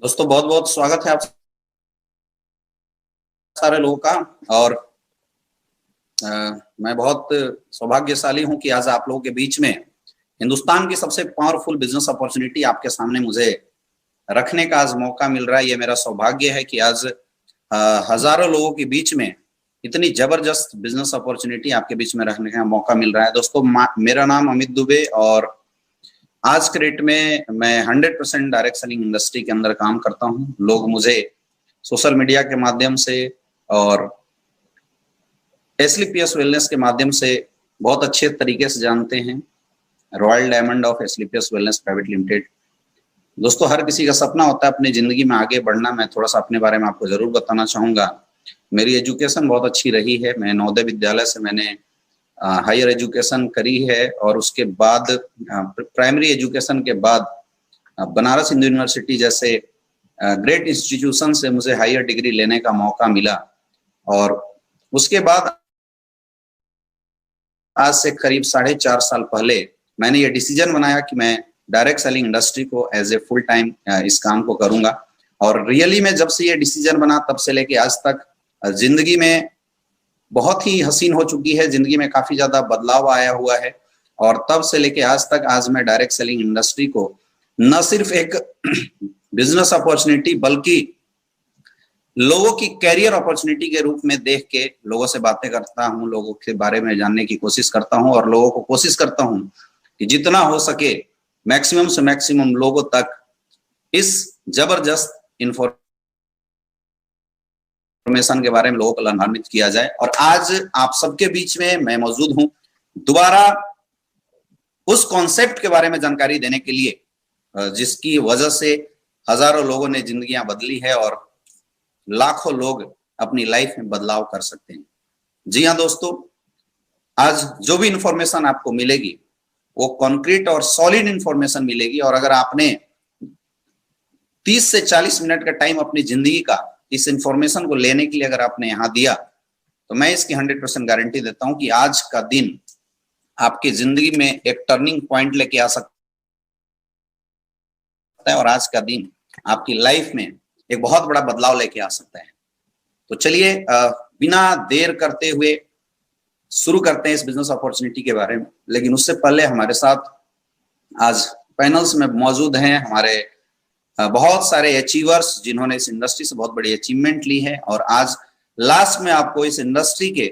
दोस्तों बहुत बहुत स्वागत है आप सारे लोगों का। और मैं बहुत सौभाग्यशाली हूं कि आज आप लोगों के बीच में हिंदुस्तान की सबसे पावरफुल बिजनेस अपॉर्चुनिटी आपके सामने मुझे रखने का आज मौका मिल रहा है। ये मेरा सौभाग्य है कि आज हजारों लोगों के बीच में इतनी जबरदस्त बिजनेस अपॉर्चुनिटी आपके बीच में रखने का मौका मिल रहा है। दोस्तों मेरा नाम अमित दुबे और आज के डेट में मैं 100% डायरेक्ट सेलिंग इंडस्ट्री के अंदर काम करता हूँ। लोग मुझे सोशल मीडिया के माध्यम से और एसलीपीएस वेलनेस के माध्यम से बहुत अच्छे तरीके से जानते हैं। Royal diamond of Asclepius wellness private limited. दोस्तों हर किसी का सपना होता है अपनी जिंदगी में आगे बढ़ना। मैं थोड़ा सा अपने बारे में आपको जरूर बताना चाहूंगा। मेरी एजुकेशन बहुत अच्छी रही है। मैं नवोदय विद्यालय से मैंने हायर एजुकेशन करी है और उसके बाद प्राइमरी एजुकेशन के बाद बनारस हिंदू यूनिवर्सिटी जैसे ग्रेट इंस्टीट्यूशन से मुझे हायर डिग्री लेने का मौका मिला। और उसके बाद आज से करीब 4.5 साल पहले मैंने ये डिसीजन बनाया कि मैं डायरेक्ट सेलिंग इंडस्ट्री को एज ए फुल टाइम इस काम को करूंगा। और रियली में जब से ये डिसीजन बना तब से लेके आज तक जिंदगी में बहुत ही हसीन हो चुकी है। जिंदगी में काफी ज्यादा बदलाव आया हुआ है और तब से लेके आज तक आज मैं डायरेक्ट सेलिंग इंडस्ट्री को न सिर्फ एक बिजनेस अपॉर्चुनिटी बल्कि लोगों की कैरियर अपॉर्चुनिटी के रूप में देख के लोगों से बातें करता हूं, लोगों के बारे में जानने की कोशिश करता हूं और लोगों को कोशिश करता हूं कि जितना हो सके मैक्सिमम से मैक्सिमम लोगों तक इस जबरदस्त इंफॉर्मेशन के बारे में लोगों को लाभान्वित किया जाए। और आज आप सबके बीच में मैं मौजूद हूं दोबारा उस कॉन्सेप्ट के बारे में जानकारी देने के लिए जिसकी वजह से हजारों लोगों ने जिंदगियां बदली है और लाखों लोग अपनी लाइफ में बदलाव कर सकते हैं। जी हाँ दोस्तों, आज जो भी इंफॉर्मेशन आपको मिलेगी वो कॉन्क्रीट और सॉलिड इंफॉर्मेशन मिलेगी। और अगर आपने 30 से 40 मिनट का टाइम अपनी जिंदगी का इस इंफॉर्मेशन को लेने के लिए अगर आपने यहां दिया तो मैं इसकी 100% गारंटी देता हूं कि आज का दिन आपकी जिंदगी में एक टर्निंग पॉइंट लेके आ सकता है और आज का दिन आपकी लाइफ में एक बहुत बड़ा बदलाव लेके आ सकता है। तो चलिए बिना देर करते हुए शुरू करते हैं इस बिजनेस अपॉर्चुनिटी के बारे में। लेकिन उससे पहले हमारे साथ आज पैनल्स में मौजूद हैं हमारे बहुत सारे अचीवर्स जिन्होंने इस इंडस्ट्री से बहुत बड़ी अचीवमेंट ली है। और आज लास्ट में आपको इस इंडस्ट्री के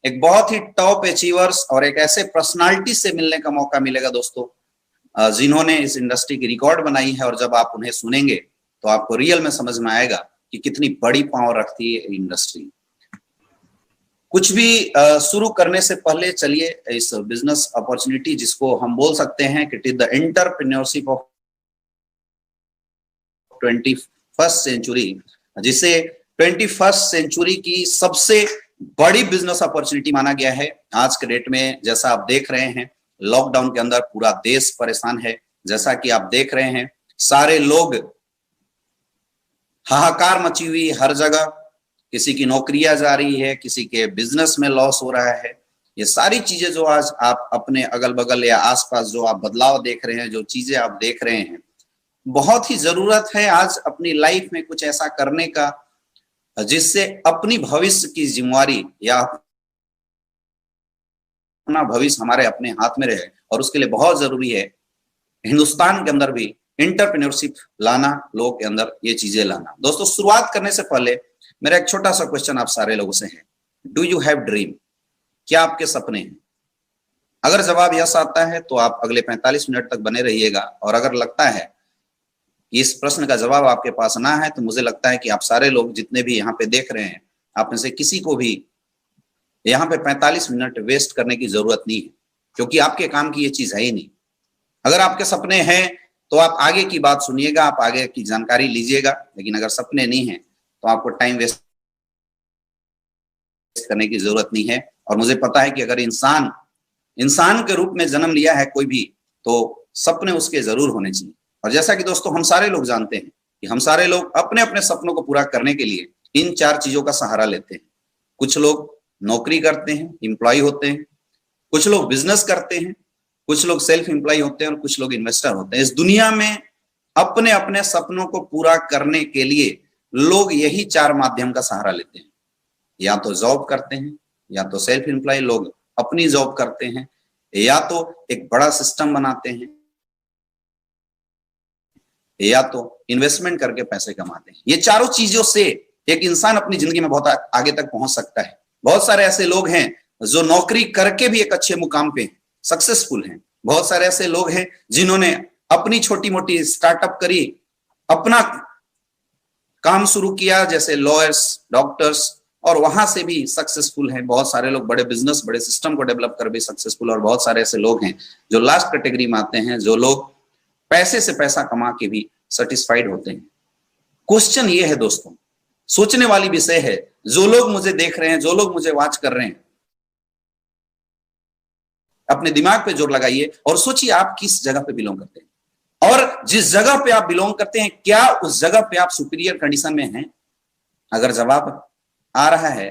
एक बहुत ही टॉप अचीवर्स और एक ऐसे पर्सनालिटी से मिलने का मौका मिलेगा दोस्तों जिन्होंने इस इंडस्ट्री की रिकॉर्ड बनाई है। और जब आप उन्हें सुनेंगे तो आपको रियल में समझ में आएगा कि कितनी बड़ी पावर रखती है इंडस्ट्री। कुछ भी शुरू करने से पहले चलिए इस बिजनेस अपॉर्चुनिटी जिसको हम बोल सकते हैं कि it is the entrepreneurship of 21st century, जिसे 21st सेंचुरी की सबसे बड़ी बिजनेस अपॉर्चुनिटी माना गया है। आज के डेट में जैसा आप देख रहे हैं लॉकडाउन के अंदर पूरा देश परेशान है। जैसा कि आप देख रहे हैं सारे लोग हाहाकार मची हुई हर जगह, किसी की नौकरियां जा रही है, किसी के बिजनेस में लॉस हो रहा है। ये सारी चीजें जो आज आप अपने अगल बगल या आसपास जो आप बदलाव देख रहे हैं, जो चीजें आप देख रहे हैं, बहुत ही जरूरत है आज अपनी लाइफ में कुछ ऐसा करने का जिससे अपनी भविष्य की जिम्मेवारी या अपना भविष्य हमारे अपने हाथ में रहे। और उसके लिए बहुत जरूरी है हिंदुस्तान के अंदर भी एंटरप्रेन्योरशिप लाना, लोगों के अंदर ये चीजें लाना। दोस्तों शुरुआत करने से पहले मेरा एक छोटा सा क्वेश्चन आप सारे लोगों से है, डू यू हैव ड्रीम? क्या आपके सपने हैं? अगर जवाब यस आता है तो आप अगले 45 मिनट तक बने रहिएगा। और अगर लगता है कि इस प्रश्न का जवाब आपके पास ना है तो मुझे लगता है कि आप सारे लोग जितने भी यहाँ पे देख रहे हैं आप में से किसी को भी यहाँ पे 45 मिनट वेस्ट करने की जरूरत नहीं है, क्योंकि आपके काम की ये चीज है ही नहीं। अगर आपके सपने हैं तो आप आगे की बात सुनिएगा, आप आगे की जानकारी लीजिएगा। लेकिन अगर सपने नहीं है तो आपको टाइम वेस्ट करने की जरूरत नहीं है। और मुझे पता है कि अगर इंसान के रूप में जन्म लिया है कोई भी तो सपने उसके जरूर होने चाहिए। और जैसा कि दोस्तों हम सारे लोग जानते हैं कि हम सारे लोग अपने अपने सपनों को पूरा करने के लिए इन 4 चीजों का सहारा लेते हैं। कुछ लोग नौकरी करते हैं, एम्प्लॉय होते हैं, कुछ लोग बिजनेस करते हैं, कुछ लोग सेल्फ एम्प्लॉय होते हैं और कुछ लोग इन्वेस्टर होते हैं। इस दुनिया में अपने अपने सपनों को पूरा करने के लिए लोग यही 4 माध्यम का सहारा लेते हैं। या तो जॉब करते हैं, या तो सेल्फ एम्प्लॉय लोग अपनी जॉब करते हैं, या तो एक बड़ा सिस्टम बनाते हैं, या तो इन्वेस्टमेंट करके पैसे कमाते हैं। ये चारों चीजों से एक इंसान अपनी जिंदगी में बहुत आगे तक पहुंच सकता है। बहुत सारे ऐसे लोग हैं जो नौकरी करके भी एक अच्छे मुकाम पे सक्सेसफुल हैं। बहुत सारे ऐसे लोग हैं जिन्होंने अपनी छोटी मोटी स्टार्टअप करी, अपना काम शुरू किया, जैसे लॉयर्स, डॉक्टर्स, और वहां से भी सक्सेसफुल हैं। बहुत सारे लोग बड़े बिजनेस, बड़े सिस्टम को डेवलप कर भी सक्सेसफुल। और बहुत सारे ऐसे लोग हैं जो लास्ट कैटेगरी में आते हैं, जो लोग पैसे से पैसा कमा के भी सेटिस्फाइड होते हैं। क्वेश्चन ये है दोस्तों, सोचने वाली विषय है, जो लोग मुझे देख रहे हैं, जो लोग मुझे वॉच कर रहे हैं, अपने दिमाग पे जोर लगाइए और सोचिए आप किस जगह पे बिलोंग करते हैं, और जिस जगह पे आप बिलोंग करते हैं क्या उस जगह पे आप सुपीरियर कंडीशन में हैं? अगर जवाब आ रहा है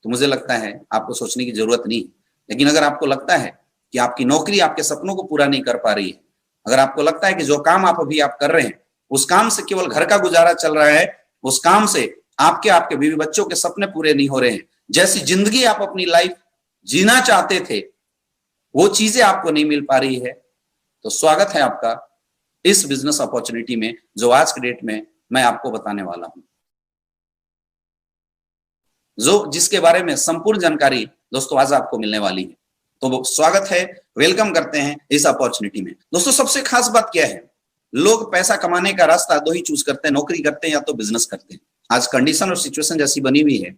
तो मुझे लगता है आपको सोचने की जरूरत नहीं। लेकिन अगर आपको लगता है कि आपकी नौकरी आपके सपनों को पूरा नहीं कर पा रही है, अगर आपको लगता है कि जो काम आप अभी कर रहे हैं उस काम से केवल घर का गुजारा चल रहा है, उस काम से आपके बीवी बच्चों के सपने पूरे नहीं हो रहे हैं, जैसी जिंदगी आप अपनी लाइफ जीना चाहते थे वो चीजें आपको नहीं मिल पा रही है, तो स्वागत है आपका इस बिजनेस अपॉर्चुनिटी में जो आज के डेट में मैं आपको बताने वाला हूं, जिसके बारे में संपूर्ण जानकारी दोस्तों आज आपको मिलने वाली है। तो स्वागत है, वेलकम करते हैं इस अपॉर्चुनिटी में। दोस्तों सबसे खास बात क्या है, लोग पैसा कमाने का रास्ता दो ही चूज करते हैं, नौकरी करते हैं या तो बिजनेस करते हैं। आज कंडीशन और सिचुएशन जैसी बनी हुई है,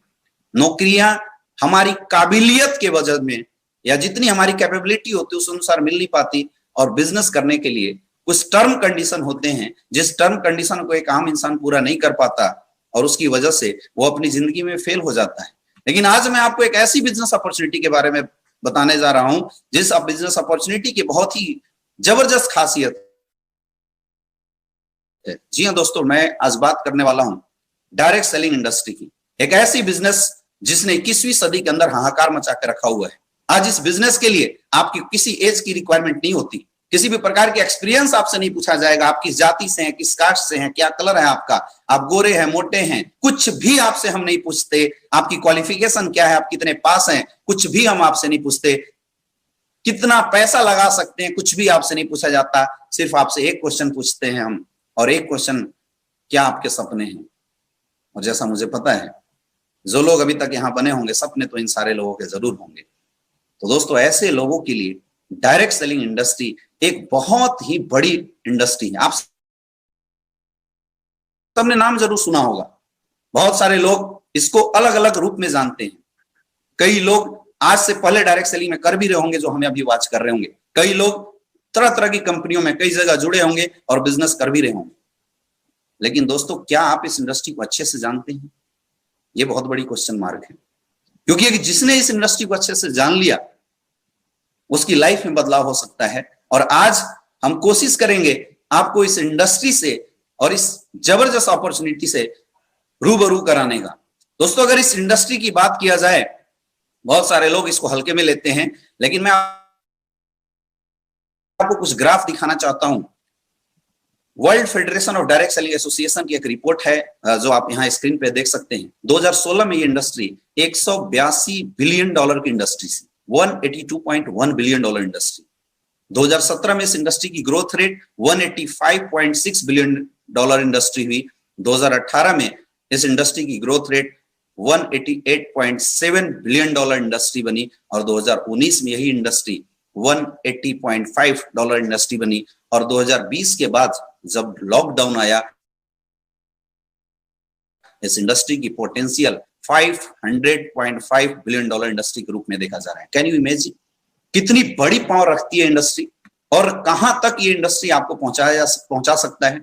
नौकरियां हमारी काबिलियत के वजह में या जितनी हमारी कैपेबिलिटी होती है उस अनुसार मिल नहीं पाती, और बिजनेस करने के लिए कुछ टर्म कंडीशन होते हैं, जिस टर्म कंडीशन को एक आम इंसान पूरा नहीं कर पाता और उसकी वजह से वो अपनी जिंदगी में फेल हो जाता है। लेकिन आज मैं आपको एक ऐसी बिजनेस अपॉर्चुनिटी के बारे में बताने जा रहा हूं जिस बिजनेस अपॉर्चुनिटी की बहुत ही जबरदस्त खासियत है। जी हां दोस्तों, मैं आज बात करने वाला हूं डायरेक्ट सेलिंग इंडस्ट्री की, एक ऐसी बिजनेस जिसने 21वीं सदी के अंदर हाहाकार मचा के रखा हुआ है। आज इस बिजनेस के लिए आपकी किसी एज की रिक्वायरमेंट नहीं होती, किसी भी प्रकार के एक्सपीरियंस आपसे नहीं पूछा जाएगा, आप किस जाति से हैं, किस कास्ट से हैं, क्या कलर है आपका, आप गोरे हैं, मोटे हैं, कुछ भी आपसे हम नहीं पूछते। आपकी क्वालिफिकेशन क्या है, आप कितने पास हैं, कुछ भी हम आपसे नहीं पूछते। कितना पैसा लगा सकते हैं, कुछ भी आपसे नहीं पूछा जाता। सिर्फ आपसे एक क्वेश्चन पूछते हैं हम, और एक क्वेश्चन, क्या आपके सपने हैं? और जैसा मुझे पता है जो लोग अभी तक यहां बने होंगे, सपने तो इन सारे लोगों के जरूर होंगे। तो दोस्तों ऐसे लोगों के लिए डायरेक्ट सेलिंग इंडस्ट्री एक बहुत ही बड़ी इंडस्ट्री है। आप सबने नाम जरूर सुना होगा, बहुत सारे लोग इसको अलग अलग रूप में जानते हैं। कई लोग आज से पहले डायरेक्ट सेलिंग में कर भी रहे होंगे जो हमें अभी वॉच कर रहे होंगे, कई लोग तरह तरह की कंपनियों में कई जगह जुड़े होंगे और बिजनेस कर भी रहे होंगे। लेकिन दोस्तों क्या आप इस इंडस्ट्री को अच्छे से जानते हैं? ये बहुत बड़ी क्वेश्चन मार्क है, क्योंकि जिसने इस इंडस्ट्री को अच्छे से जान लिया उसकी लाइफ में बदलाव हो सकता है। और आज हम कोशिश करेंगे आपको इस इंडस्ट्री से और इस जबरदस्त अपॉर्चुनिटी से रूबरू कराने का। दोस्तों अगर इस इंडस्ट्री की बात किया जाए, बहुत सारे लोग इसको हल्के में लेते हैं, लेकिन मैं आपको कुछ ग्राफ दिखाना चाहता हूं। World federation of direct selling association की एक रिपोर्ट है जो आप यहां स्क्रीन पे देख सकते हैं। 2016 में ये इंडस्ट्री 182 बिलियन डॉलर की इंडस्ट्री थी, 182.1 बिलियन डॉलर इंडस्ट्री। 2017 में इस इंडस्ट्री की growth rate 185.6 billion dollar industry हुई। 2018 में इस इंडस्ट्री की growth rate 188.7 billion dollar industry बनी, और 2019 में यही इंडस्ट्री 180.5 डॉलर इंडस्ट्री बनी। और 2020 के बाद जब लॉकडाउन आया, इस इंडस्ट्री की पोटेंशियल 500.5 बिलियन डॉलर इंडस्ट्री के रूप में देखा जा रहा है। कैन यू इमेजिन कितनी बड़ी पावर रखती है इंडस्ट्री, और कहां तक ये इंडस्ट्री आपको पहुंचा सकता है।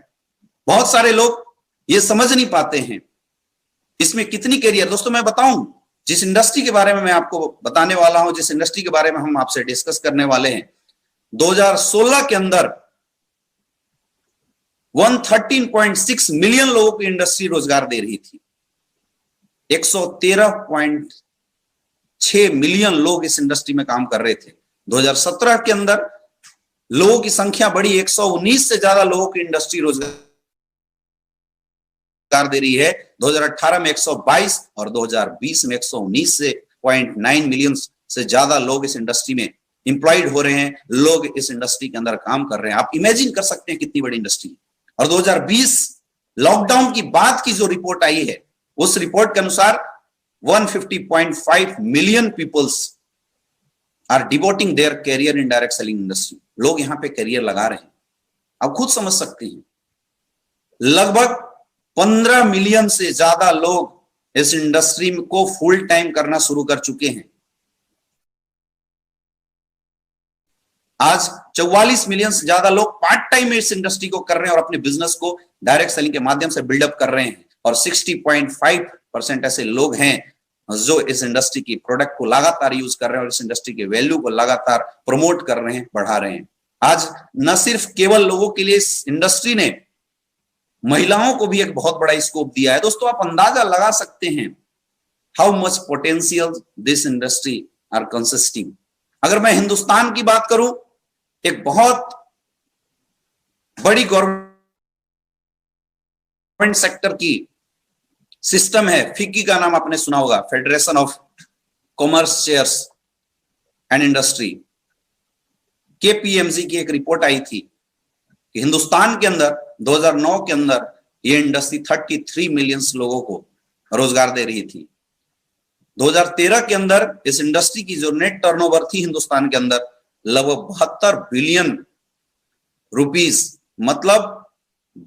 बहुत सारे लोग ये समझ नहीं पाते हैं इसमें कितनी कैरियर। दोस्तों मैं बताऊं, जिस इंडस्ट्री के बारे में मैं आपको बताने वाला हूं, जिस इंडस्ट्री के बारे में हम आपसे डिस्कस करने वाले हैं, 2016 के अंदर 113.6 मिलियन लोगों को इंडस्ट्री रोजगार दे रही थी। 113.6 मिलियन लोग इस इंडस्ट्री में काम कर रहे थे। 2017 के अंदर लोगों की संख्या बढ़ी, 119 से ज्यादा लोगों की इंडस्ट्री रोजगार दे रही है। 2018 में 122 और 2020 में 119 से 0.9 मिलियन से ज्यादा लोग इस इंडस्ट्री में इंप्लॉयड हो रहे हैं, लोग इस इंडस्ट्री के अंदर काम कर रहे हैं। आप इमेजिन कर सकते हैं कितनी बड़ी इंडस्ट्री है। और 2020 लॉकडाउन की बाद की जो रिपोर्ट आई है, उस रिपोर्ट के अनुसार 150.5 million peoples are devoting their career in direct selling industry. लोग यहां पे कैरियर लगा रहे हैं। आप खुद समझ सकते हैं, लगभग 15 मिलियन से ज्यादा लोग इस इंडस्ट्री को फुल टाइम करना शुरू कर चुके हैं। आज 44 मिलियन से ज्यादा लोग पार्ट टाइम में इस इंडस्ट्री को कर रहे हैं और अपने बिजनेस को डायरेक्ट सेलिंग के माध्यम से बिल्डअप कर रहे हैं। और 60.5% ऐसे लोग हैं जो इस इंडस्ट्री की प्रोडक्ट को लगातार यूज कर रहे हैं और इस इंडस्ट्री के वैल्यू को लगातार प्रमोट कर रहे हैं, बढ़ा रहे हैं। आज न सिर्फ केवल लोगों के लिए इस इंडस्ट्री ने महिलाओं को भी एक बहुत बड़ा स्कोप दिया है। दोस्तों, आप अंदाजा लगा सकते हैं how much potential this industry are consisting. अगर मैं हिंदुस्तान की बात करूं, एक बहुत बड़ी गवर्नमेंट सेक्टर की सिस्टम है, फिक्की का नाम आपने सुना होगा, federation of commerce chairs and industry. KPMG की एक रिपोर्ट आई थी कि हिंदुस्तान के अंदर 2009 के अंदर ये इंडस्ट्री 33 मिलियन लोगों को रोजगार दे रही थी। 2013 के अंदर इस इंडस्ट्री की जो नेट टर्नओवर थी हिंदुस्तान के अंदर, लगभग 72 बिलियन रुपीस, मतलब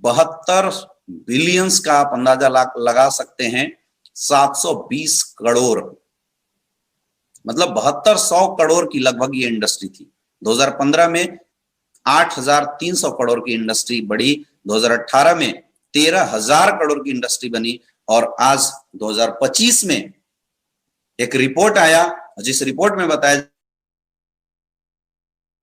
72 बिलियंस का आप अंदाजा लगा सकते हैं, 720 करोड़, मतलब 7200 करोड़ की लगभग ये इंडस्ट्री थी। 2015 में 8300 करोड़ की इंडस्ट्री बढ़ी, 2018 में 13000 करोड़ की इंडस्ट्री बनी, और आज 2025 में एक रिपोर्ट आया जिस रिपोर्ट में बताया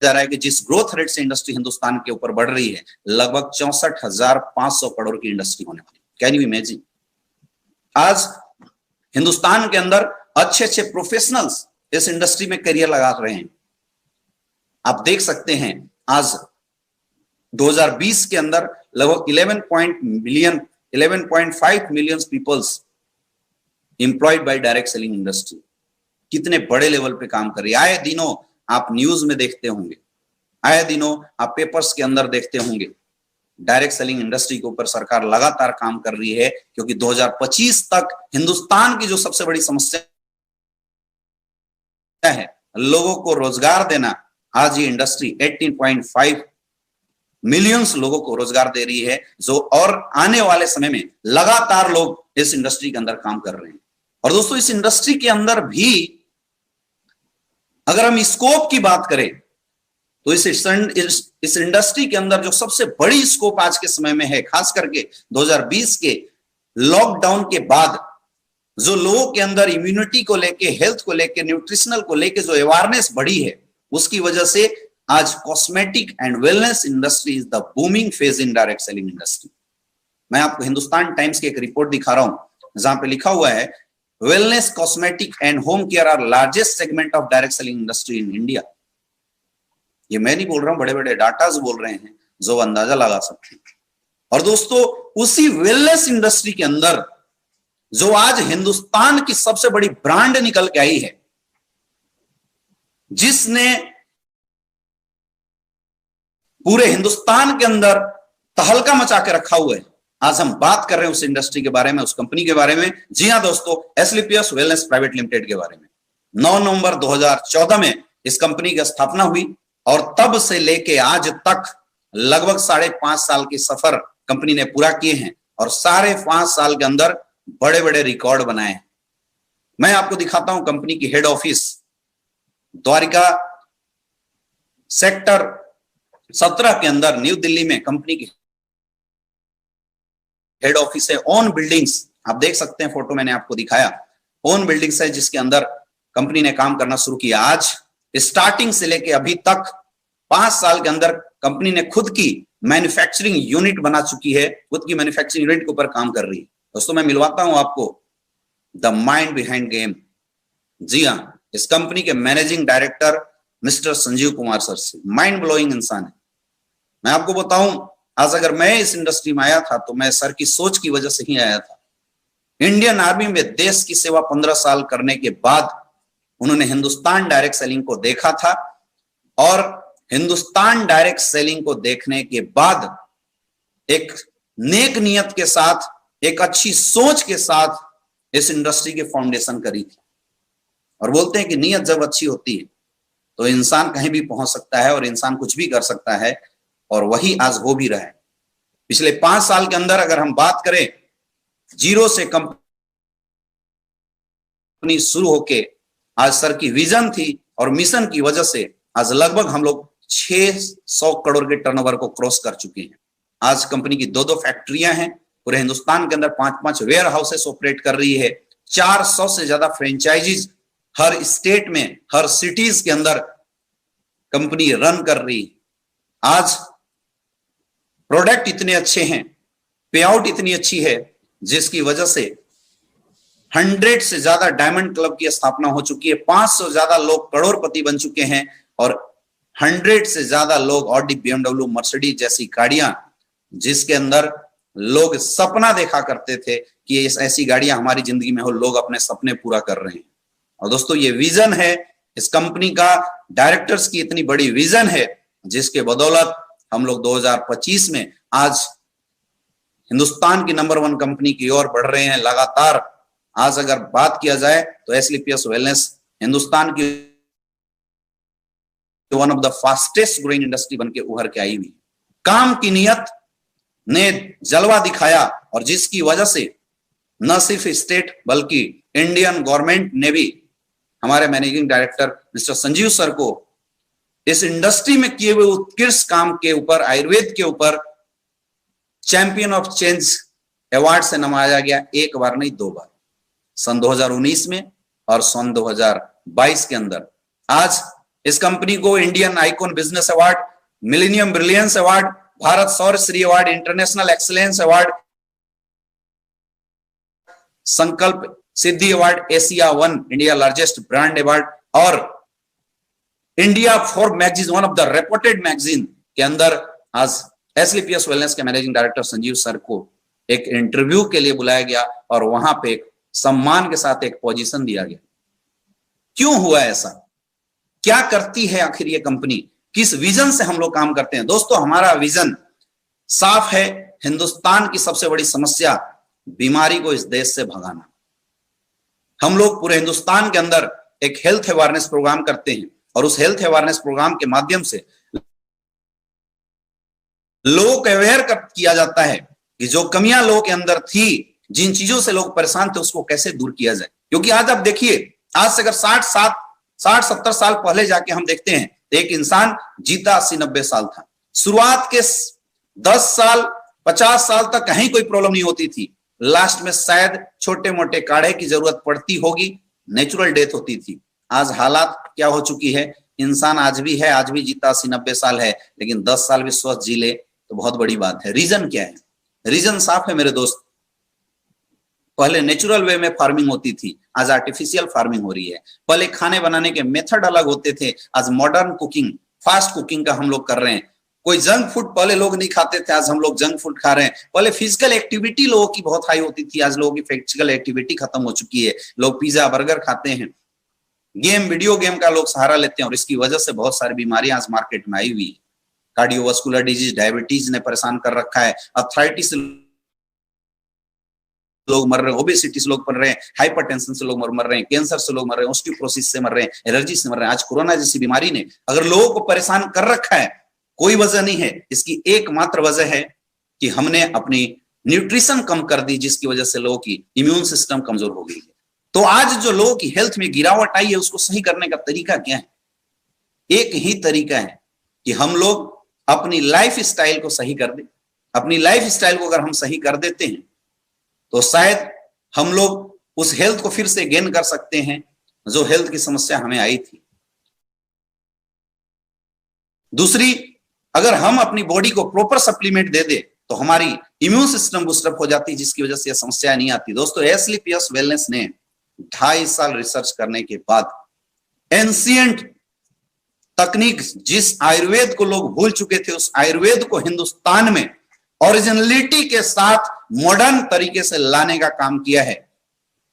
जा रहा है कि जिस ग्रोथ रेट से इंडस्ट्री हिंदुस्तान के ऊपर बढ़ रही है, लगभग 64,500 करोड़ की इंडस्ट्री होने वाली। Can you imagine? आज हिंदुस्तान के अंदर अच्छे अच्छे प्रोफेशनल्स इस इंडस्ट्री में करियर लगा रहे हैं। आप देख सकते हैं आज 2020 के अंदर लगभग 11.5 million peoples employed by direct selling industry. कितने बड़े लेवल पे काम कर रही है। आए दिनों आप न्यूज में देखते होंगे, आए दिनों आप पेपर्स के अंदर देखते होंगे, डायरेक्ट सेलिंग इंडस्ट्री के ऊपर सरकार लगातार काम कर रही है, क्योंकि 2025 तक हिंदुस्तान की जो सबसे बड़ी समस्या है लोगों को रोजगार देना, आज ये इंडस्ट्री 18.5 मिलियंस लोगों को रोजगार दे रही है, जो और आने वाले समय में लगातार लोग इस इंडस्ट्री के अंदर काम कर रहे हैं। और दोस्तों, इस इंडस्ट्री के अंदर भी अगर हम स्कोप की बात करें तो इस इंडस्ट्री के अंदर जो सबसे बड़ी स्कोप आज के समय में है, खास करके 2020 के लॉकडाउन के बाद जो लोगों के अंदर इम्यूनिटी को लेके, हेल्थ को लेके, न्यूट्रिशनल को लेके जो अवेयरनेस बढ़ी है, उसकी वजह से आज cosmetic and wellness industry is the booming phase in direct selling industry. मैं आपको हिंदुस्तान टाइम्स की एक रिपोर्ट दिखा रहा हूं, जहां पे लिखा हुआ है wellness, cosmetic and home care are largest segment of direct selling industry in India. ये मैं नहीं बोल रहा हूं, बड़े बड़े डाटाज बोल रहे हैं, जो अंदाजा लगा सकते हैं। और दोस्तों, उसी वेलनेस इंडस्ट्री के अंदर जो आज हिंदुस्तान की सबसे बड़ी ब्रांड निकल के आई है, जिसने पूरे हिंदुस्तान के अंदर तहलका मचा के रखा हुआ है, आज हम बात कर रहे हैं उस इंडस्ट्री के बारे में, उस कंपनी के बारे में। जी हां दोस्तों, एस्क्लेपियस वेलनेस प्राइवेट लिमिटेड के बारे में। 9 नवंबर 2014 में इस कंपनी की स्थापना हुई और तब से लेके आज तक लगभग 5.5 साल की सफर कंपनी ने पूरा किए हैं और 5.5 साल के अंदर बड़े बड़े रिकॉर्ड बनाए हैं। मैं आपको दिखाता हूं कंपनी की हेड ऑफिस, द्वारिका सेक्टर 17 के अंदर न्यू दिल्ली में कंपनी की हेड ऑफिस है। ओन बिल्डिंग्स आप देख सकते हैं, फोटो मैंने आपको दिखाया, ओन बिल्डिंग्स है जिसके अंदर कंपनी ने काम करना शुरू किया। आज स्टार्टिंग से लेके अभी तक 5 साल के अंदर कंपनी ने खुद की मैन्युफैक्चरिंग यूनिट बना चुकी है, खुद की मैन्युफैक्चरिंग यूनिट के ऊपर काम कर रही है। दोस्तों, मैं मिलवाता हूं आपको द माइंड बिहाइंड गेम। जी हाँ, इस कंपनी के managing director mister Sanjeev Kumar sir से। माइंड ब्लोइंग इंसान है। मैं आपको बताऊं, आज अगर मैं इस इंडस्ट्री में आया था तो मैं सर की सोच की वजह से ही आया था। इंडियन आर्मी में देश की सेवा 15 साल करने के बाद उन्होंने हिंदुस्तान डायरेक्ट सेलिंग को देखा था, और हिंदुस्तान डायरेक्ट सेलिंग को देखने के बाद एक नेक नियत के साथ, एक अच्छी सोच के साथ इस इंडस्ट्री की फाउंडेशन करी थी। और बोलते हैं कि नियत जब अच्छी होती है तो इंसान कहीं भी पहुंच सकता है और इंसान कुछ भी कर सकता है, और वही आज हो भी रहा है। पिछले 5 साल के अंदर अगर हम बात करें, जीरो से कंपनी शुरू होके आज सर की विजन थी और मिशन की वजह से आज लगभग हम लोग 600 करोड़ के टर्नओवर को क्रॉस कर चुके हैं। आज कंपनी की 2 फैक्ट्रियां हैं, पूरे हिंदुस्तान के अंदर 5 वेयर हाउसेस ऑपरेट कर रही है, 400 से ज्यादा फ्रेंचाइजीज हर स्टेट में, हर सिटीज के अंदर कंपनी रन कर रही है। आज प्रोडक्ट इतने अच्छे हैं, पे आउट इतनी अच्छी है, जिसकी वजह से 100 से ज्यादा डायमंड क्लब की स्थापना हो चुकी है, 500 से ज्यादा लोग करोड़पति बन चुके हैं, और 100 से ज्यादा लोग ऑडी, BMW, मर्सिडीज जैसी गाड़ियां, जिसके अंदर लोग सपना देखा करते थे कि ऐसी गाड़ियां हमारी जिंदगी में हो, लोग अपने सपने पूरा कर रहे हैं। और दोस्तों, ये विजन है इस कंपनी का, डायरेक्टर्स की इतनी बड़ी विजन है, जिसके बदौलत हम लोग 2025 में आज हिंदुस्तान की नंबर 1 कंपनी की ओर बढ़ रहे हैं लगातार। आज अगर बात किया जाए तो एस्क्लेपियस वेलनेस हिंदुस्तान की one of the fastest growing industry बनके उभर के आई हुई। काम की नियत ने जलवा दिखाया, और जिसकी वजह से न सिर्फ स्टेट बल्कि इंडियन गवर्नमेंट ने भी हमारे managing director mister Sanjeev sir को इस इंडस्ट्री में किए हुए उत्कृष्ट काम के ऊपर, आयुर्वेद के ऊपर चैंपियन ऑफ चेंज अवार्ड से नवाजा गया। 1 बार नहीं 2 बार, सन 2019 में और सन 2022 के अंदर। आज इस कंपनी को Indian icon business award, millennium brilliance award, Bharat सौर Shri award, international excellence award, Sankalp Siddhi award, Asia 1 India largest brand award, और India Forbes magazine, one of the reputed magazine के अंदर आज एस्क्लेपियस वेलनेस के मैनेजिंग डायरेक्टर संजीव सर को एक interview के लिए बुलाया गया, और वहां पे एक सम्मान के साथ एक पोजीशन दिया गया। क्यों हुआ ऐसा? क्या करती है आखिर ये कंपनी? किस विजन से हम लोग काम करते हैं? दोस्तों, हमारा विजन साफ है। हिंदुस्तान की सबसे बड़ी समस्या बीमारी को इस देश से भगाना। हम लोग पूरे हिंदुस्तान के अंदर एक हेल्थ अवेयरनेस प्रोग्राम करते हैं, और उस हेल्थ अवेयरनेस प्रोग्राम के माध्यम से लोगों को अवेयर किया जाता है कि जो कमियां लोगों के अंदर थी, जिन चीजों से लोग परेशान थे, उसको कैसे दूर किया जाए। क्योंकि आज आप देखिए, आज से अगर 60-70 साल पहले जाके हम देखते हैं तो एक इंसान जीता 80-90 साल था। शुरुआत के 10 साल 50 साल तक कहीं कोई प्रॉब्लम नहीं होती थी। लास्ट में शायद छोटे मोटे काढ़े की जरूरत पड़ती होगी, नेचुरल डेथ होती थी। आज हालात क्या हो चुकी है, इंसान आज भी है, आज भी जीता 80-90 साल है, लेकिन 10 साल भी स्वस्थ जी ले तो बहुत बड़ी बात है। रीजन क्या है? रीजन साफ है मेरे दोस्त। पहले नेचुरल वे में फार्मिंग होती थी, आज आर्टिफिशियल फार्मिंग हो रही है। पहले खाने बनाने के मेथड अलग होते थे, आज मॉडर्न कुकिंग, फास्ट कुकिंग का हम लोग कर रहे हैं। कोई जंक फूड पहले लोग नहीं खाते थे, आज हम लोग जंक फूड खा रहे हैं। पहले फिजिकल एक्टिविटी लोगों की बहुत हाई होती थी, आज लोगों की फिजिकल एक्टिविटी खत्म हो चुकी है। लोग पिज्जा बर्गर खाते हैं, गेम, वीडियो गेम का लोग सहारा लेते हैं, और इसकी वजह से बहुत सारी बीमारियां आज मार्केट में आई हुई है। कार्डियोवास्कुलर डिजीज, डायबिटीज ने परेशान कर रखा है, अर्थराइटिस लोग मर रहे हैं, ओबेसिटी से लोग मर रहे हैं, हाइपरटेंशन से लोग मर रहे हैं, कैंसर से लोग मर रहे हैं, ऑस्टियोपोरोसिस से मर रहे हैं, एलर्जी से मर रहे हैं। आज कोरोना जैसी बीमारी ने अगर लोगों को परेशान कर रखा है, कोई वजह नहीं है, इसकी एकमात्र वजह है कि हमने अपनी न्यूट्रिशन कम कर दी, जिसकी वजह से लोगों की इम्यून सिस्टम कमजोर हो गई है। तो आज जो लोगों की हेल्थ में गिरावट आई है, उसको सही करने का तरीका क्या है? एक ही तरीका है कि हम लोग अपनी लाइफ स्टाइल को सही कर दें। अपनी लाइफ स्टाइल को अगर हम सही कर देते हैं तो शायद हम लोग उस हेल्थ को फिर से गेन कर सकते हैं जो हेल्थ की समस्या हमें आई थी। दूसरी, अगर हम अपनी बॉडी को प्रॉपर सप्लीमेंट दे दे तो हमारी इम्यून सिस्टम बूस्टअप हो जाती है, जिसकी वजह से यह समस्या नहीं आती। दोस्तों, एस्क्लेपियस वेलनेस ने 2.5 साल रिसर्च करने के बाद एंशिएंट तकनीक, जिस आयुर्वेद को लोग भूल चुके थे, उस आयुर्वेद को हिंदुस्तान में ओरिजिनलिटी के साथ मॉडर्न तरीके से लाने का काम किया है।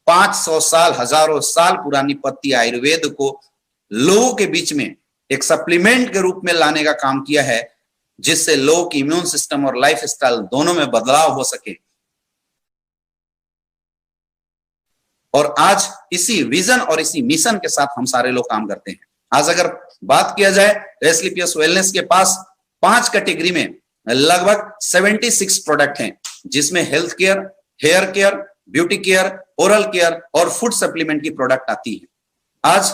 500 साल, हजारों साल पुरानी पत्ती आयुर्वेद को लोगों के बीच में एक सप्लीमेंट के रूप में लाने का काम किया है, जिससे लोगों की इम्यून सिस्टम और लाइफ स्टाइल दोनों में बदलाव हो सके। और आज इसी विजन और इसी मिशन के साथ हम सारे लोग काम करते हैं। आज अगर बात किया जाए तो एस्क्लेपियस वेलनेस के पास 5 कैटेगरी में लगभग 76 प्रोडक्ट हैं, जिसमें health care, hair care, beauty care, oral care और फूड सप्लीमेंट की प्रोडक्ट आती है। आज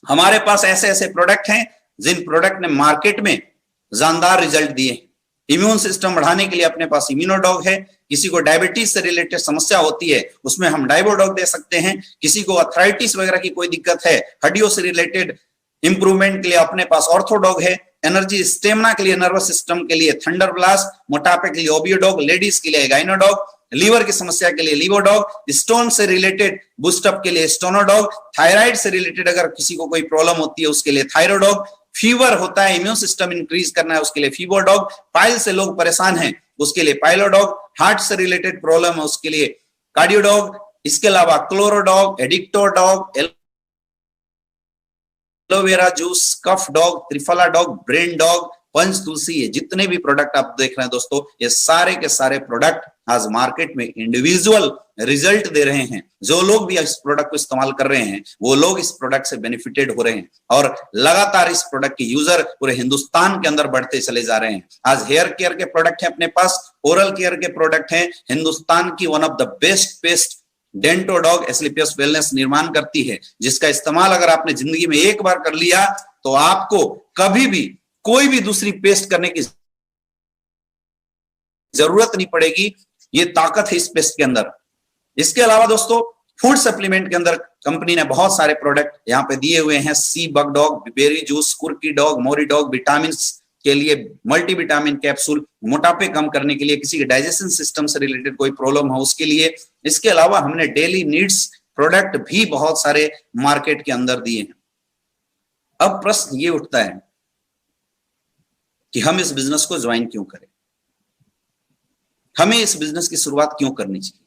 हमारे पास ऐसे ऐसे प्रोडक्ट हैं जिन प्रोडक्ट ने मार्केट में जानदार रिजल्ट दिए। इम्यून सिस्टम बढ़ाने के लिए अपने पास इम्यूनोडॉग है। किसी को डायबिटीज से रिलेटेड समस्या होती है, उसमें हम डाइबोडॉग दे सकते हैं। किसी को अर्थराइटिस वगैरह की कोई दिक्कत है, हड्डियों से रिलेटेड इंप्रूवमेंट के लिए अपने पास ऑर्थोडॉग है। एनर्जी स्टेमिना के लिए, नर्वस सिस्टम के लिए थंडर ब्लास्ट, मोटापे के लिए ओबियोडॉग, लेडीज के लिए गाइनोडॉग, लीवर की समस्या के लिए लीवोडॉग, स्टोन से रिलेटेड बूस्टअप के लिए स्टोनोडॉग, थायराइड से रिलेटेड अगर किसी को कोई प्रॉब्लम होती है उसके लिए थायरोडॉग, फीवर होता है, इम्यून सिस्टम इंक्रीज करना है उसके लिए फीवरडॉग, पाइल से लोग परेशान हैं उसके लिए पाइलोडॉग, हार्ट से रिलेटेड प्रॉब्लम है उसके लिए कार्डियोडॉग, इसके अलावा Chlorodog, Addictodog, aloe vera juice, cough dog, Triphala dog, brain dog, Panch Tulsi, ये जितने भी प्रोडक्ट आप देख रहे हैं दोस्तों, ये सारे के सारे प्रोडक्ट आज मार्केट में इंडिविजुअल रिजल्ट दे रहे हैं। जो लोग भी इस प्रोडक्ट को इस्तेमाल कर रहे हैं वो लोग इस प्रोडक्ट से बेनिफिटेड हो रहे हैं और लगातार इस प्रोडक्ट के यूजर पूरे हिंदुस्तान के अंदर बढ़ते चले जा रहे हैं। आज हेयर केयर के प्रोडक्ट है अपने पास, ओरल केयर के प्रोडक्ट हैं। हिंदुस्तान की one of the best paste Dentodog Asclepius wellness निर्माण करती है, जिसका इस्तेमाल अगर आपने जिंदगी में एक बार कर लिया तो आपको कभी भी कोई भी दूसरी पेस्ट करने की जरूरत नहीं पड़ेगी। ये ताकत है इस पेस्ट के अंदर। इसके अलावा दोस्तों फूड सप्लीमेंट के अंदर कंपनी ने बहुत सारे प्रोडक्ट यहाँ पे दिए हुए हैं। सी बग डॉग, बेरी जूस, कुर्की डॉग, मोरी डॉग, विटामिन के लिए मल्टीविटामिन कैप्सूल, मोटापे कम करने के लिए, किसी के डाइजेशन सिस्टम से रिलेटेड कोई प्रॉब्लम हो उसके लिए। इसके अलावा हमने डेली नीड्स प्रोडक्ट भी बहुत सारे मार्केट के अंदर दिए हैं। अब प्रश्न ये उठता है कि हम इस बिजनेस को ज्वाइन क्यों करें, हमें इस बिजनेस की शुरुआत क्यों करनी चाहिए।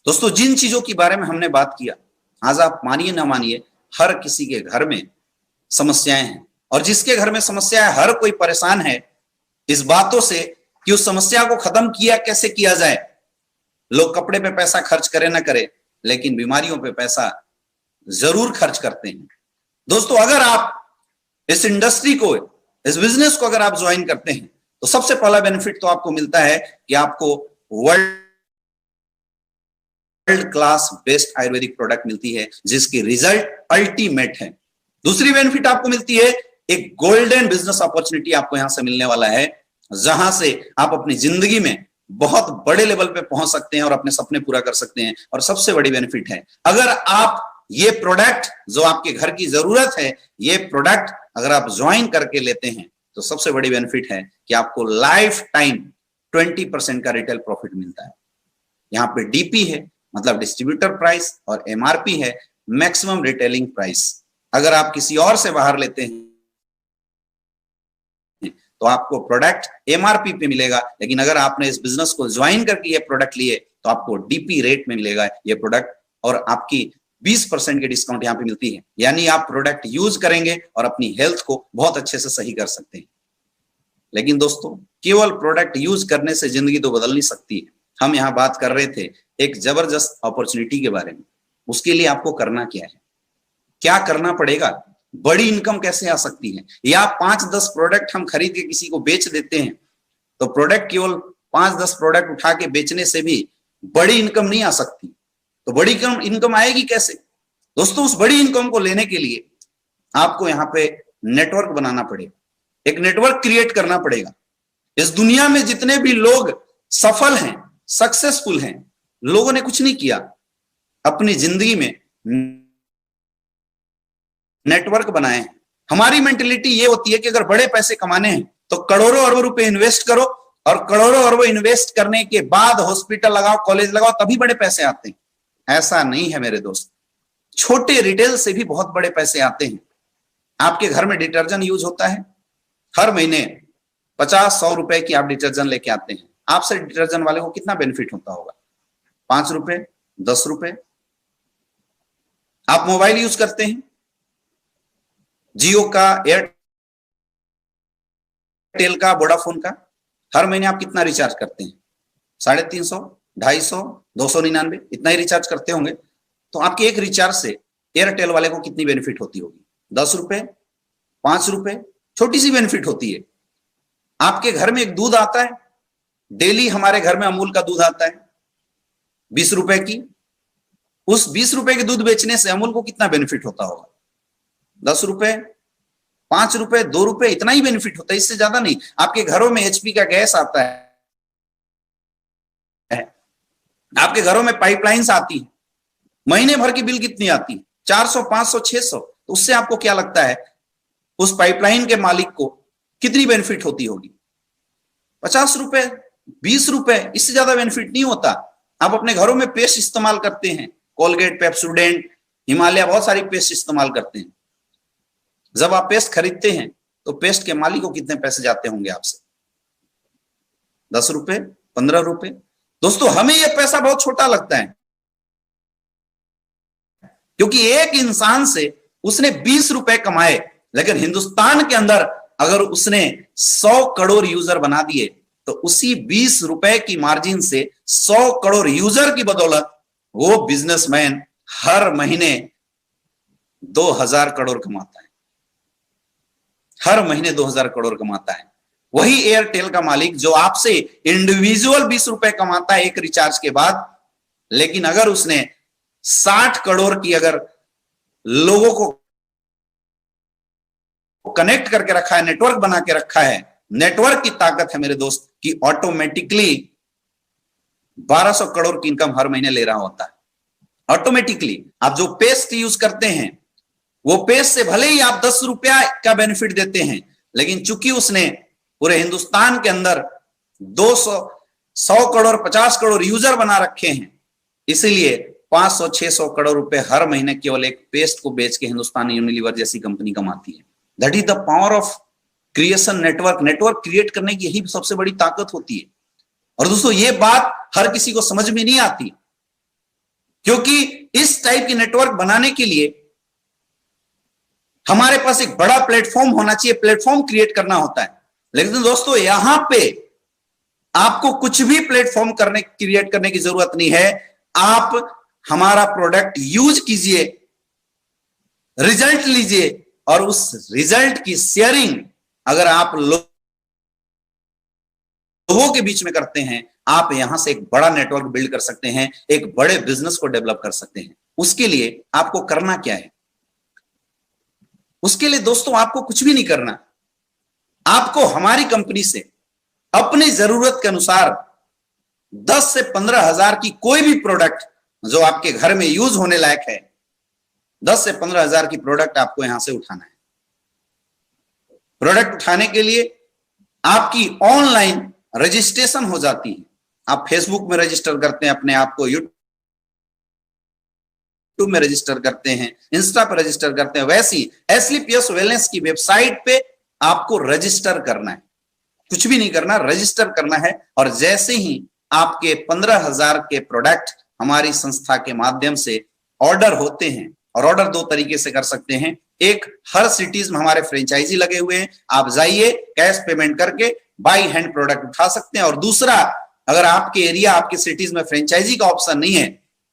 दोस्तों जिन चीजों के बारे में हमने बात किया, आज आप मानिए ना मानिए हर किसी के घर में समस्याएं हैं, और जिसके घर में समस्या है हर कोई परेशान है इस बातों से कि उस समस्या को खत्म किया कैसे किया जाए। लोग कपड़े पे पैसा खर्च करे ना करे, लेकिन बीमारियों पे पैसा जरूर खर्च करते हैं। दोस्तों अगर आप इस इंडस्ट्री को, इस बिजनेस को अगर आप ज्वाइन करते हैं तो सबसे पहला बेनिफिट तो आपको मिलता है कि आपको world class best Ayurvedic product मिलती है जिसकी रिजल्ट अल्टीमेट है। दूसरी बेनिफिट आपको मिलती है, एक गोल्डन बिजनेस अपॉर्चुनिटी आपको यहां से मिलने वाला है, जहां से आप अपनी जिंदगी में बहुत बड़े लेवल पे पहुंच सकते हैं और अपने सपने पूरा कर सकते हैं। और सबसे बड़ी बेनिफिट है, अगर आप ये प्रोडक्ट जो आपके घर की जरूरत है, ये प्रोडक्ट अगर आप ज्वाइन करके लेते हैं तो सबसे बड़ी बेनिफिट है कि आपको लाइफ टाइम 20% का रिटेल प्रॉफिट मिलता है। यहाँ पे डीपी है मतलब डिस्ट्रीब्यूटर प्राइस, और एमआरपी है मैक्सिमम रिटेलिंग प्राइस। अगर आप किसी और से बाहर लेते हैं तो आपको प्रोडक्ट एमआरपी पे मिलेगा, लेकिन अगर आपने इस बिजनेस को ज्वाइन करके ये प्रोडक्ट लिए तो आपको डीपी रेट में मिलेगा ये प्रोडक्ट, और आपकी 20% की डिस्काउंट यहाँ पे मिलती है। यानी आप प्रोडक्ट यूज करेंगे और अपनी हेल्थ को बहुत अच्छे से सही कर सकते हैं। लेकिन दोस्तों केवल प्रोडक्ट यूज करने से जिंदगी तो बदल नहीं सकती है। हम यहाँ बात कर रहे थे एक जबरदस्त अपॉर्चुनिटी के बारे में। उसके लिए आपको करना क्या है, क्या करना पड़ेगा, बड़ी इनकम कैसे आ सकती है। या 5-10 प्रोडक्ट हम खरीद के किसी को बेच देते हैं तो प्रोडक्ट केवल 5-10 प्रोडक्ट उठा के बेचने से भी बड़ी इनकम नहीं आ सकती। तो बड़ी इनकम आएगी कैसे दोस्तों? उस बड़ी इनकम को लेने के लिए आपको यहाँ पे नेटवर्क बनाना पड़ेगा, एक नेटवर्क क्रिएट करना पड़ेगा। इस दुनिया में जितने भी लोग सफल हैं, सक्सेसफुल हैं, लोगों ने कुछ नहीं किया, अपनी जिंदगी में नेटवर्क बनाए हैं। हमारी मेंटेलिटी ये होती है कि अगर बड़े पैसे कमाने हैं तो करोड़ों अरबों रुपए इन्वेस्ट करो, और करोड़ों अरबों इन्वेस्ट करने के बाद हॉस्पिटल लगाओ, कॉलेज लगाओ, तभी बड़े पैसे आते हैं। ऐसा नहीं है मेरे दोस्त, छोटे रिटेल से भी बहुत बड़े पैसे आते हैं। आपके घर में डिटर्जेंट यूज होता है, हर महीने 50-100 रुपए की आप डिटर्जेंट लेके आते हैं, आपसे डिटर्जेंट वाले को कितना बेनिफिट होता होगा? 5 रुपए, 10 रुपए। आप मोबाइल यूज करते हैं, जियो का, एयरटेल का, वोडाफोन का, हर महीने आप कितना रिचार्ज करते हैं? 350, 250, 299, इतना ही रिचार्ज करते होंगे। तो आपके एक रिचार्ज से एयरटेल वाले को कितनी बेनिफिट होती होगी? 10 रुपए, 5 रुपए, छोटी सी बेनिफिट होती है। आपके घर में एक दूध आता है, डेली हमारे घर में अमूल का दूध आता है 20 रुपए की, उस 20 रुपए के दूध बेचने से अमूल को कितना बेनिफिट होता होगा? 10 रुपए, 5 रुपए, 2 रुपए, इतना ही बेनिफिट होता है, इससे ज्यादा नहीं। आपके घरों में एचपी का गैस आता है, आपके घरों में पाइपलाइंस आती है, महीने भर की बिल कितनी आती है? 400, 500, 600। तो उससे आपको क्या लगता है उस पाइपलाइन के मालिक को कितनी बेनिफिट होती होगी? 50 रुपए, 20 रुपए, इससे ज्यादा बेनिफिट नहीं होता। आप अपने घरों में पेस्ट इस्तेमाल करते हैं, कोलगेट, पेप्सोडेंट, हिमालय, बहुत सारी पेस्ट इस्तेमाल करते हैं। जब आप पेस्ट खरीदते हैं तो पेस्ट के मालिक को कितने पैसे जाते होंगे आपसे? 10 रुपए, 15 रुपए। दोस्तों, हमें यह पैसा बहुत छोटा लगता है, क्योंकि एक इंसान से उसने 20 रुपए कमाए, लेकिन हिंदुस्तान के अंदर अगर उसने 100 करोड़ यूजर बना दिए तो उसी 20 रुपए की मार्जिन से 100 करोड़ यूजर की बदौलत वो बिजनेसमैन हर महीने 2000 करोड़ कमाता है, हर महीने 2000 करोड़ कमाता है। वही एयरटेल का मालिक जो आपसे इंडिविजुअल 20 रुपए कमाता है एक रिचार्ज के बाद, लेकिन अगर उसने 60 करोड़ की अगर लोगों को कनेक्ट करके रखा है, नेटवर्क बना के रखा है, नेटवर्क की ताकत है मेरे दोस्त कि ऑटोमेटिकली 1200 करोड़ की इनकम हर महीने ले रहा होता है। ऑटोमेटिकली आप जो पेस्ट यूज करते हैं, वो पेस्ट से भले ही आप 10 रुपया का बेनिफिट देते हैं, लेकिन चूंकि उसने पूरे हिंदुस्तान के अंदर 200, 100 करोड़, 50 करोड़ यूजर बना रखे हैं, इसीलिए 500, 600 करोड़ रुपए हर महीने केवल एक पेस्ट को बेच के हिंदुस्तान यूनिलीवर जैसी कंपनी कमाती है। That is the power of creation network. Network create करने की यही सबसे बड़ी ताकत होती है। और दोस्तों, ये बात हर किसी को समझ में नहीं आती, क्योंकि इस टाइप की नेटवर्क बनाने के लिए हमारे पास एक बड़ा प्लेटफॉर्म होना चाहिए, प्लेटफॉर्म क्रिएट करना होता है। लेकिन दोस्तों, यहां पे आपको कुछ भी प्लेटफॉर्म क्रिएट करने की जरूरत नहीं है। आप हमारा प्रोडक्ट यूज कीजिए, रिजल्ट लीजिए, और उस रिजल्ट की शेयरिंग अगर आप लोगों के बीच में करते हैं, आप यहां से एक बड़ा नेटवर्क बिल्ड कर सकते हैं, एक बड़े बिजनेस को डेवलप कर सकते हैं। उसके लिए आपको करना क्या है? उसके लिए दोस्तों आपको कुछ भी नहीं करना। आपको हमारी कंपनी से अपनी जरूरत के अनुसार 10 से 15 हजार की कोई भी प्रोडक्ट जो आपके घर में यूज होने लायक है, 10 से 15 हजार की प्रोडक्ट आपको यहां से उठाना है। प्रोडक्ट उठाने के लिए आपकी ऑनलाइन रजिस्ट्रेशन हो जाती है। आप फेसबुक में रजिस्टर करते हैं अपने आप को, यूट्यूब में रजिस्टर करते हैं, इंस्टा पर रजिस्टर करते हैं, वैसी एसलीपीएस वेलनेस की वेबसाइट पे आपको रजिस्टर करना है। कुछ भी नहीं करना, रजिस्टर करना है। और जैसे ही आपके 15,000 के प्रोडक्ट हमारी संस्था के माध्यम से ऑर्डर होते हैं, और ऑर्डर दो तरीके से कर सकते हैं। एक, हर सिटीज में हमारे फ्रेंचाइजी लगे हुए हैं, आप जाइए कैश पेमेंट करके बाई हैंड प्रोडक्ट उठा सकते हैं। और दूसरा, अगर आपके एरिया, आपके सिटीज में फ्रेंचाइजी का ऑप्शन नहीं है,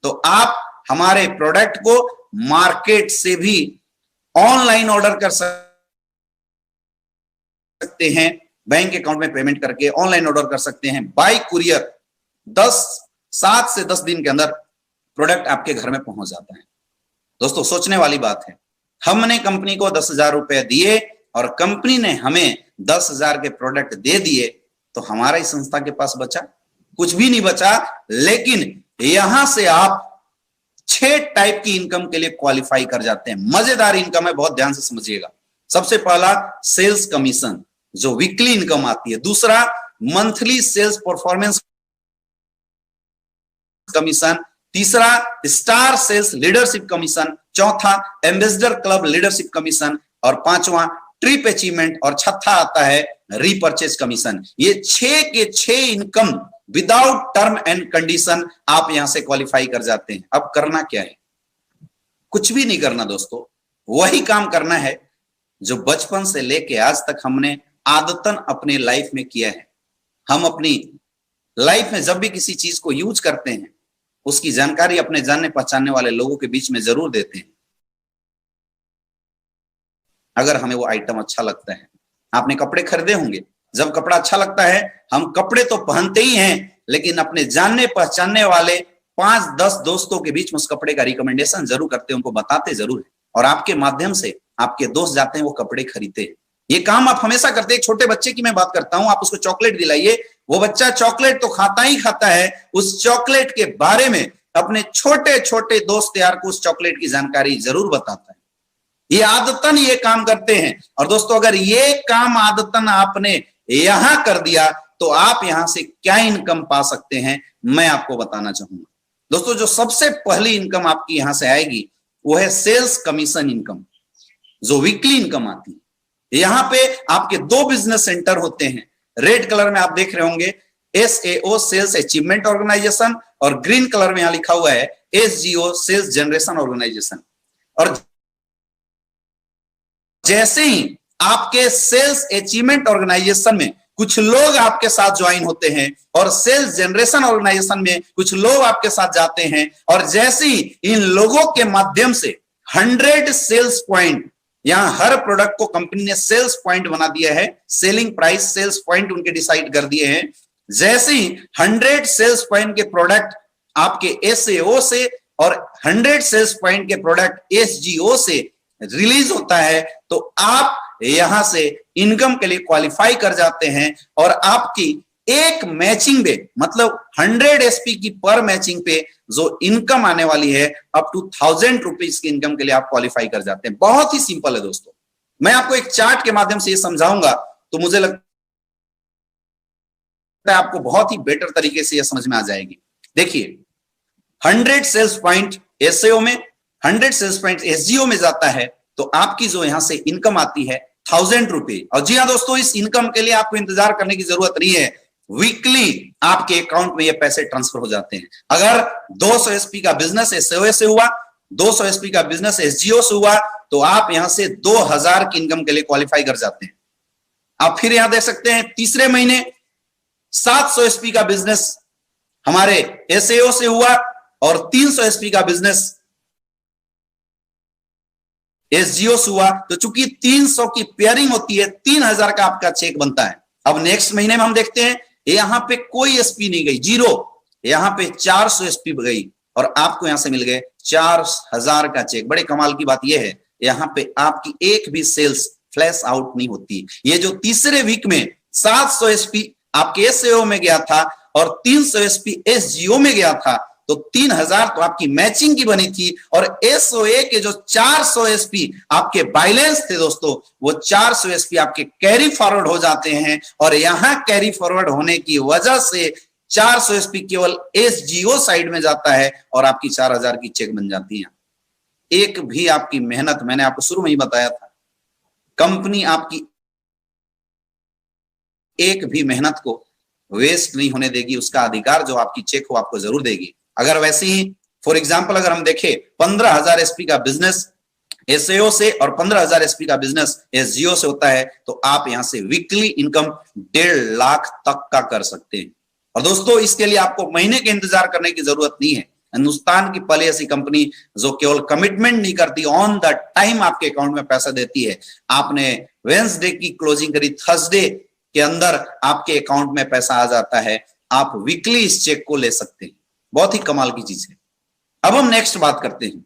तो आप हमारे प्रोडक्ट को मार्केट से भी ऑनलाइन ऑर्डर कर सकते हैं, बैंक अकाउंट में पेमेंट करके ऑनलाइन ऑर्डर कर सकते हैं। बाई कुरियर 7 से 10 दिन के अंदर प्रोडक्ट आपके घर में पहुंच जाता है। दोस्तों, सोचने वाली बात है, हमने कंपनी को 10,000 रुपए दिए और कंपनी ने हमें 10,000 के प्रोडक्ट दे दिए, तो हमारा इस संस्था के पास बचा कुछ भी नहीं बचा। लेकिन यहां से आप 6 टाइप की इनकम के लिए क्वालिफाई कर जाते हैं। मजेदार इनकम है, बहुत ध्यान से समझिएगा। सबसे पहला, सेल्स कमीशन, जो वीकली इनकम आती है। दूसरा, मंथली सेल्स परफॉर्मेंस कमीशन। तीसरा, स्टार सेल्स लीडरशिप कमीशन। चौथा, एम्बेसडर क्लब लीडरशिप कमीशन। और पांचवा ट्रिप अचीवमेंट और छठा आता है रीपर्चेज कमीशन। ये 6 के 6 income without term and condition आप यहां से क्वालिफाई कर जाते हैं। अब करना क्या है? कुछ भी नहीं करना दोस्तों, वही काम करना है जो बचपन से लेके आज तक हमने आदतन अपने लाइफ में किया है। हम अपनी लाइफ में जब भी किसी चीज को यूज करते हैं उसकी जानकारी अपने जानने पहचानने वाले लोगों के बीच में जरूर देते हैं, अगर हमें वो आइटम अच्छा लगता है। आपने कपड़े खरीदे होंगे, जब कपड़ा अच्छा लगता है हम कपड़े तो पहनते ही हैं, लेकिन अपने जानने पहचानने वाले 5-10 दोस्तों के बीच में उस कपड़े का रिकमेंडेशन जरूर करते हैं, उनको बताते जरूर है, और आपके माध्यम से आपके दोस्त जाते हैं वो कपड़े खरीदते हैं। ये काम आप हमेशा करते हैं। एक छोटे बच्चे की मैं बात करता हूं, आप उसको चॉकलेट दिलाइए, वो बच्चा चॉकलेट तो खाता ही खाता है, उस चॉकलेट के बारे में अपने छोटे छोटे दोस्त यार को उस चॉकलेट की जानकारी जरूर बताता है। ये आदतन ये काम करते हैं। और दोस्तों अगर ये काम आदतन आपने यहां कर दिया तो आप यहां से क्या इनकम पा सकते हैं, मैं आपको बताना चाहूंगा। दोस्तों जो सबसे पहली इनकम आपकी यहां से आएगी वो है सेल्स कमीशन इनकम, जो वीकली इनकम आती है। यहां पे आपके 2 बिजनेस सेंटर होते हैं। रेड कलर में आप देख रहे होंगे SAO सेल्स अचीवमेंट ऑर्गेनाइजेशन, और ग्रीन कलर में यहां लिखा हुआ है SGO सेल्स जनरेशन ऑर्गेनाइजेशन। और जैसे ही आपके सेल्स अचीवमेंट ऑर्गेनाइजेशन में कुछ लोग आपके साथ ज्वाइन होते हैं और सेल्स जनरेशन ऑर्गेनाइजेशन में कुछ लोग आपके साथ जाते हैं, और जैसे ही इन लोगों के माध्यम से 100 सेल्स पॉइंट, यहां हर प्रोडक्ट को कंपनी ने सेल्स पॉइंट बना दिया है, सेलिंग प्राइस सेल्स पॉइंट उनके डिसाइड कर दिए हैं। जैसे ही 100 सेल्स पॉइंट के प्रोडक्ट आपके SAO से और 100 सेल्स पॉइंट के प्रोडक्ट SGO से रिलीज होता है तो आप यहां से इनकम के लिए क्वालिफाई कर जाते हैं, और आपकी एक मैचिंग पे, मतलब 100 SP की पर मैचिंग पे जो इनकम आने वाली है अप टू 1000 रुपीज की इनकम के लिए आप क्वालिफाई कर जाते हैं। बहुत ही सिंपल है दोस्तों। मैं आपको एक चार्ट के माध्यम से ये समझाऊंगा तो मुझे लगता है आपको बहुत ही बेटर तरीके से ये समझ में आ जाएगी। देखिए 100 सेल्स पॉइंट SAO में, 100 सेल्स पॉइंट SGO में जाता है तो आपकी जो यहां से इनकम आती है 1000 रुपए। और जी हाँ दोस्तों, इस इनकम के लिए आपको इंतजार करने की जरूरत नहीं है, वीकली आपके अकाउंट में ये पैसे ट्रांसफर हो जाते हैं। अगर 200 SP का बिजनेस SAO से हुआ, 200 SP का बिजनेस SGO से हुआ, तो आप यहां से 2000 की इनकम के लिए क्वालिफाई कर जाते हैं। आप फिर यहां देख सकते हैं तीसरे महीने 700 SP का बिजनेस हमारे SAO से हुआ और 300 SP का बिजनेस SGO से हुआ, तो चूंकि 300 की पेयरिंग होती है 3000 का आपका चेक बनता है। अब नेक्स्ट महीने में हम देखते हैं यहां पे कोई SP नहीं गई, 0, यहां पे 400 SP गई और आपको यहां से मिल गए 4000 का चेक। बड़े कमाल की बात यह है यहां पे आपकी एक भी सेल्स फ्लैश आउट नहीं होती। ये जो तीसरे वीक में 700 SP आपके SAO में गया था और 300 SP SGO में गया था, तो 3000 तो आपकी मैचिंग की बनी थी, और SOA के जो 400 SP आपके बैलेंस थे दोस्तों, वो 400 SP आपके कैरी फॉरवर्ड हो जाते हैं, और यहां कैरी फॉरवर्ड होने की वजह से 400 SP केवल SGO साइड में जाता है और आपकी 4000 की चेक बन जाती है। एक भी आपकी मेहनत, मैंने आपको शुरू में ही बताया था, कंपनी आपकी एक भी मेहनत को वेस्ट नहीं होने देगी। उसका अधिकार जो आपकी चेक हो आपको जरूर देगी। अगर वैसे ही फॉर एग्जांपल अगर हम देखें 15000 SP का बिजनेस SAO से और 15000 SP का बिजनेस SGO से होता है, तो आप यहां से वीकली इनकम 1.5 लाख तक का कर सकते हैं। और दोस्तों इसके लिए आपको महीने के इंतजार करने की जरूरत नहीं है। हिंदुस्तान की पहले ऐसी कंपनी जो केवल कमिटमेंट नहीं करती, ऑन द टाइम आपके अकाउंट में पैसा देती है। आपने वेडनेसडे की क्लोजिंग करी, थर्सडे के अंदर आपके अकाउंट में पैसा आ जाता है, आप वीकली इस चेक को ले सकते हैं। बहुत ही कमाल की चीज है। अब हम नेक्स्ट बात करते हैं,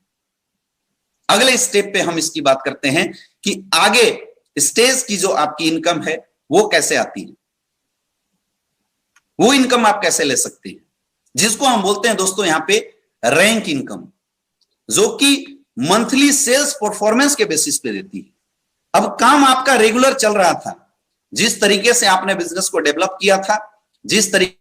अगले स्टेप पे हम इसकी बात करते हैं कि आगे स्टेज की जो आपकी इनकम है वो कैसे आती है, वो इनकम आप कैसे ले सकते हैं, जिसको हम बोलते हैं दोस्तों यहां पे रैंक इनकम, जो कि मंथली सेल्स परफॉर्मेंस के बेसिस पे देती है। अब काम आपका रेगुलर चल रहा था, जिस तरीके से आपने बिजनेस को डेवलप किया था, जिस तरीके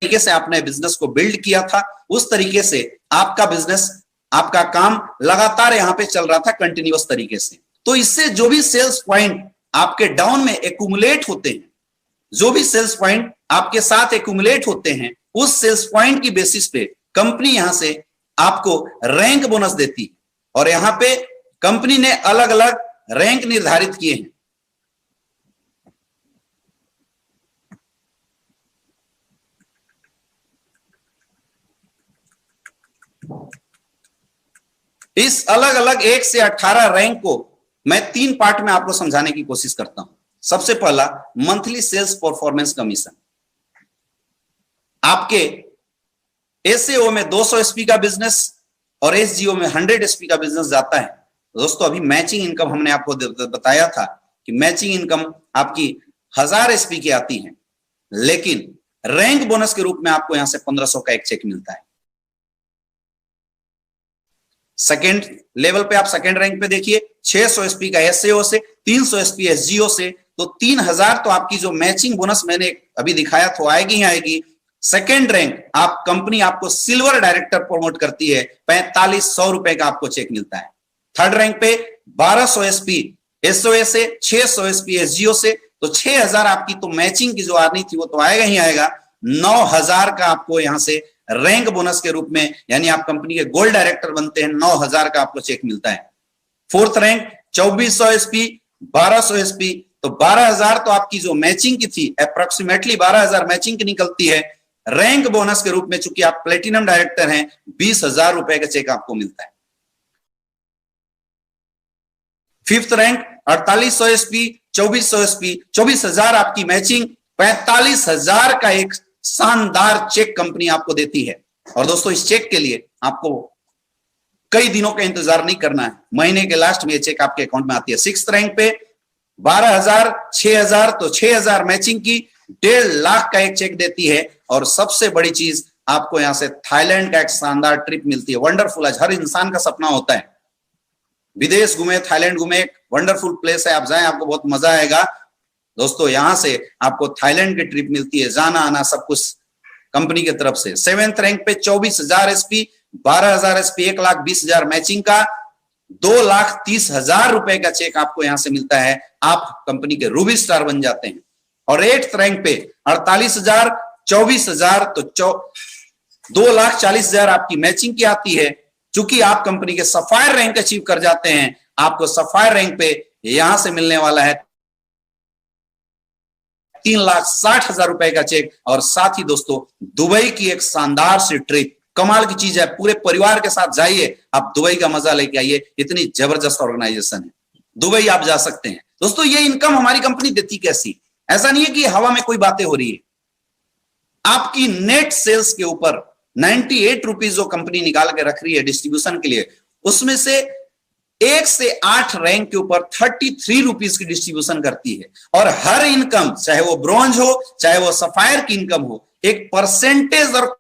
से आपने बिजनेस को बिल्ड किया था, उस तरीके से आपका बिजनेस आपका काम लगातार यहां पे चल रहा था कंटिन्यूअस तरीके से। तो इससे जो भी सेल्स पॉइंट आपके डाउन में एक्यूमुलेट होते हैं, जो भी सेल्स पॉइंट आपके साथ एक्यूमुलेट होते हैं, उस सेल्स पॉइंट की बेसिस पे कंपनी यहां से आपको रैंक बोनस देती है। और यहां पे कंपनी ने अलग अलग रैंक निर्धारित किए हैं। इस अलग अलग 1 से 18 रैंक को मैं 3 पार्ट में आपको समझाने की कोशिश करता हूं। सबसे पहला, मंथली सेल्स परफॉर्मेंस कमीशन। आपके एसएओ में 200 एसपी का बिजनेस और एसजीओ में 100 एसपी का बिजनेस जाता है। दोस्तों, अभी मैचिंग इनकम हमने आपको बताया था कि मैचिंग इनकम आपकी 1000 एसपी की आती है, लेकिन रैंक बोनस के रूप में आपको यहां से 1500 का एक चेक मिलता है। सेकेंड लेवल पे आप सेकेंड रैंक पे देखिए, 600 एसपी का एसएओ से, 300 एसपी एसजीओ से, तो 3000 तो आपकी जो मैचिंग बोनस मैंने अभी दिखाया तो आएगी ही आएगी। सेकेंड रैंक आप कंपनी आपको सिल्वर डायरेक्टर प्रमोट करती है, 4500 रुपए का आपको चेक मिलता है। थर्ड रैंक पे 1200 एसपी एसओए से, 600 एसपी एसजीओ से, तो 6000 आपकी तो मैचिंग की जो आनी थी वो तो आएगा ही आएगा। 9000 का आपको यहां से रैंक बोनस के रूप में, यानी आप कंपनी के गोल्ड डायरेक्टर बनते हैं, 9000 का आपको चेक मिलता है। फोर्थ रैंक 2400 एसपी, 1200 एसपी, तो 12000 तो आपकी जो मैचिंग की थी, अप्रोक्सीमेटली 12000 मैचिंग की निकलती है। रैंक बोनस के रूप में चूंकि आप प्लेटिनम डायरेक्टर हैं, 20000 रुपए का चेक आपको मिलता है। फिफ्थ रैंक 4800 एसपी, 2400 एसपी, 24000 आपकी मैचिंग, 45000 का एक शानदार चेक कंपनी आपको देती है। और दोस्तों, इस चेक के लिए आपको कई दिनों का इंतजार नहीं करना है, महीने के लास्ट में ये चेक आपके अकाउंट में आती है। सिक्स्थ रैंक पे 12000, 6000, तो 6000 मैचिंग की 1.5 लाख का एक चेक देती है। और सबसे बड़ी चीज, आपको यहां से थाईलैंड का एक शानदार ट्रिप मिलती है। वंडरफुल, आज हर इंसान का सपना होता है विदेश घूमे, थाईलैंड घूमे, एक वंडरफुल प्लेस है, आप जाएं, आपको बहुत मजा आएगा। दोस्तों, यहां से आपको थाईलैंड की ट्रिप मिलती है, जाना आना सब कुछ कंपनी की तरफ से। सेवेंथ रैंक पे 24000 एसपी, 12000 एसपी, 1,20,000 मैचिंग का 2,30,000 रुपए का चेक आपको यहां से मिलता है। आप कंपनी के रूबी स्टार बन जाते हैं। और 8th रैंक पे 48,000, 24,000, तो 2,40,000 आपकी मैचिंग की आती है। चूंकि आप कंपनी के सफायर रैंक अचीव कर जाते हैं, आपको सफायर रैंक पे यहां से मिलने वाला है 3,60,000 रुपए का चेक। और साथ ही दोस्तों, दुबई की एक शानदार सी ट्रिप, कमाल की चीज है, पूरे परिवार के साथ जाइए, आप दुबई का मजा लेके आइए, इतनी जबरदस्त ऑर्गेनाइजेशन है, दुबई आप जा सकते हैं। दोस्तों, ये इनकम हमारी कंपनी देती कैसी? ऐसा नहीं है कि हवा में कोई बातें हो रही है। आपकी नेट सेल्स के ऊपर 98 रुपीज जो कंपनी निकाल के रख रही है डिस्ट्रीब्यूशन के लिए, उसमें से 1 से 8 रैंक के ऊपर 33 रुपीज की डिस्ट्रीब्यूशन करती है। और हर इनकम, चाहे वो ब्रॉन्ज हो, चाहे वो सफायर की इनकम हो, एक परसेंटेज और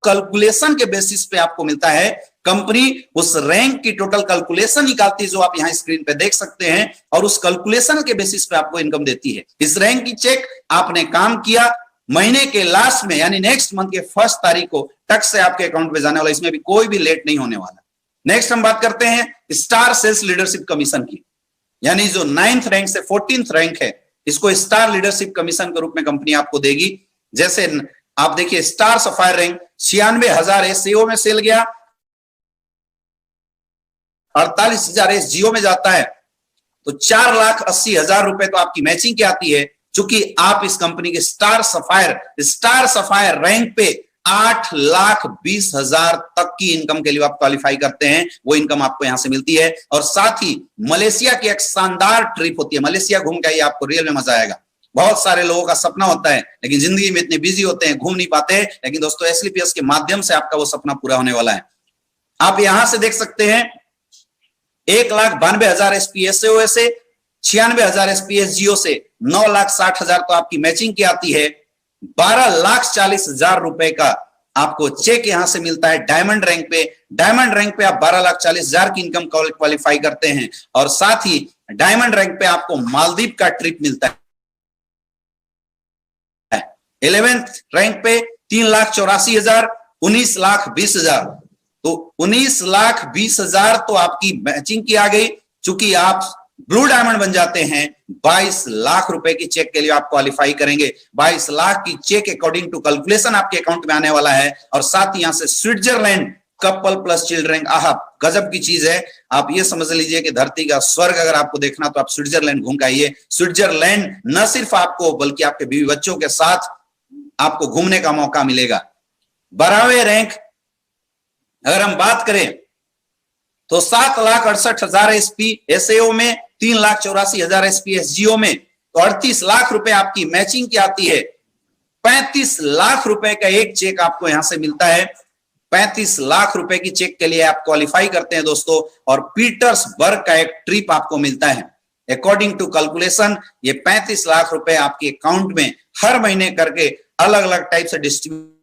कैलकुलेशन के बेसिस पे आपको मिलता है। कंपनी उस रैंक की टोटल कैलकुलेशन निकालती है, जो आप यहां स्क्रीन पे देख सकते हैं, और उस कैलकुलेशन के बेसिस पे आपको इनकम देती है। इस रैंक की चेक आपने काम किया, महीने के लास्ट में यानी नेक्स्ट मंथ के 1 तारीख को टक से आपके अकाउंट में जाने वाला, इसमें भी कोई भी लेट नहीं होने वाला। नेक्स्ट हम बात करते हैं स्टार सेल्स लीडरशिप कमीशन की, यानी जो 9th रैंक से 14th रैंक है, इसको स्टार लीडरशिप कमीशन के रूप में कंपनी आपको देगी। जैसे आप देखिए, स्टार सफायर रैंक 96,000 एससीओ में सेल गया, 48,000 एसजीओ में जाता है, तो 4,80,000 रुपए तो आपकी मैचिंग की आती है। चूंकि आप इस कंपनी के स्टार सफायर रैंक पे 8,20,000 तक की इनकम के लिए आप क्वालिफाई करते हैं, वो इनकम आपको यहां से मिलती है। और साथ ही मलेशिया की एक शानदार ट्रिप होती है, मलेशिया घूम के आपको रियल में मजा आएगा। बहुत सारे लोगों का सपना होता है, लेकिन जिंदगी में इतने बिजी होते हैं, घूम नहीं पाते, लेकिन दोस्तों एसलीपीएस के माध्यम से आपका वो सपना पूरा होने वाला है। आप यहां से देख सकते हैं 1,92,000 एसपीएसओ से, 96,000 एसपीएसजीओ से, 9,60,000 तो आपकी मैचिंग की आती है। 12,40,000 रुपए का आपको चेक यहां से मिलता है डायमंड रैंक पे। डायमंड रैंक पे आप 12,40,000 की इनकम क्वालिफाई करते हैं। और साथ ही डायमंड रैंक पे आपको मालदीव का ट्रिप मिलता है। 11th रैंक पे 3,84,000, 19,20,000, तो 19,20,000 तो आपकी मैचिंग की आ गई। चूंकि आप ब्लू डायमंड बन जाते हैं, 22 लाख रुपए की चेक के लिए आप क्वालिफाई करेंगे। 22 लाख की चेक अकॉर्डिंग टू कैलकुलेशन आपके अकाउंट में आने वाला है। और साथ ही यहां से स्विट्जरलैंड कपल प्लस चिल्ड्रन, आह गजब की चीज है। आप ये समझ लीजिए कि धरती का स्वर्ग अगर आपको देखना तो आप स्विट्जरलैंड घूम के आइए। स्विट्जरलैंड न सिर्फ आपको बल्कि आपके बीवी बच्चों के साथ आपको घूमने का मौका मिलेगा। 12वें रैंक अगर हम बात करें तो 7,68,000 एसपी एसएओ में, 3,84,000 एसपी एसजीओ में, तो 38 लाख रुपए आपकी मैचिंग की आती है। 35 लाख रुपए का एक चेक आपको यहां से मिलता है। 35 लाख रुपए की चेक के लिए आप क्वालिफाई करते हैं दोस्तों। और पीटर्सबर्ग का एक ट्रिप आपको मिलता है। अकॉर्डिंग टू कैलकुलेशन ये 35 लाख रुपए आपके अकाउंट में हर महीने करके अलग अलग टाइप से डिस्ट्रीब्यूट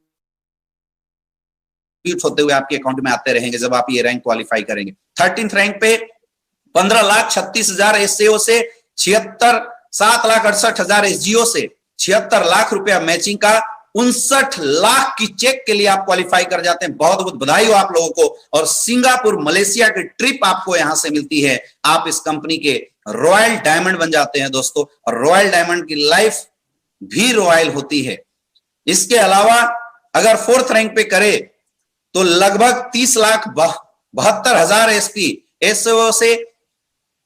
होते हुए आपके अकाउंट में आते रहेंगे जब आप ये रैंक क्वालिफाई करेंगे। 13th रैंक पे 15,36,000 एसएओ से 7,68,000 एसजीओ से 76 लाख रुपया मैचिंग का, 59 लाख की चेक के लिए आप क्वालिफाई कर जाते हैं। बहुत बहुत बधाई हो आप लोगों को। और सिंगापुर मलेशिया की ट्रिप आपको यहां से मिलती है। आप इस कंपनी के रॉयल डायमंड बन जाते हैं दोस्तों। और रॉयल डायमंड की लाइफ भी रॉयल होती है। इसके अलावा अगर 4th रैंक पे करे तो लगभग 30,72,000 एसपी एसओ से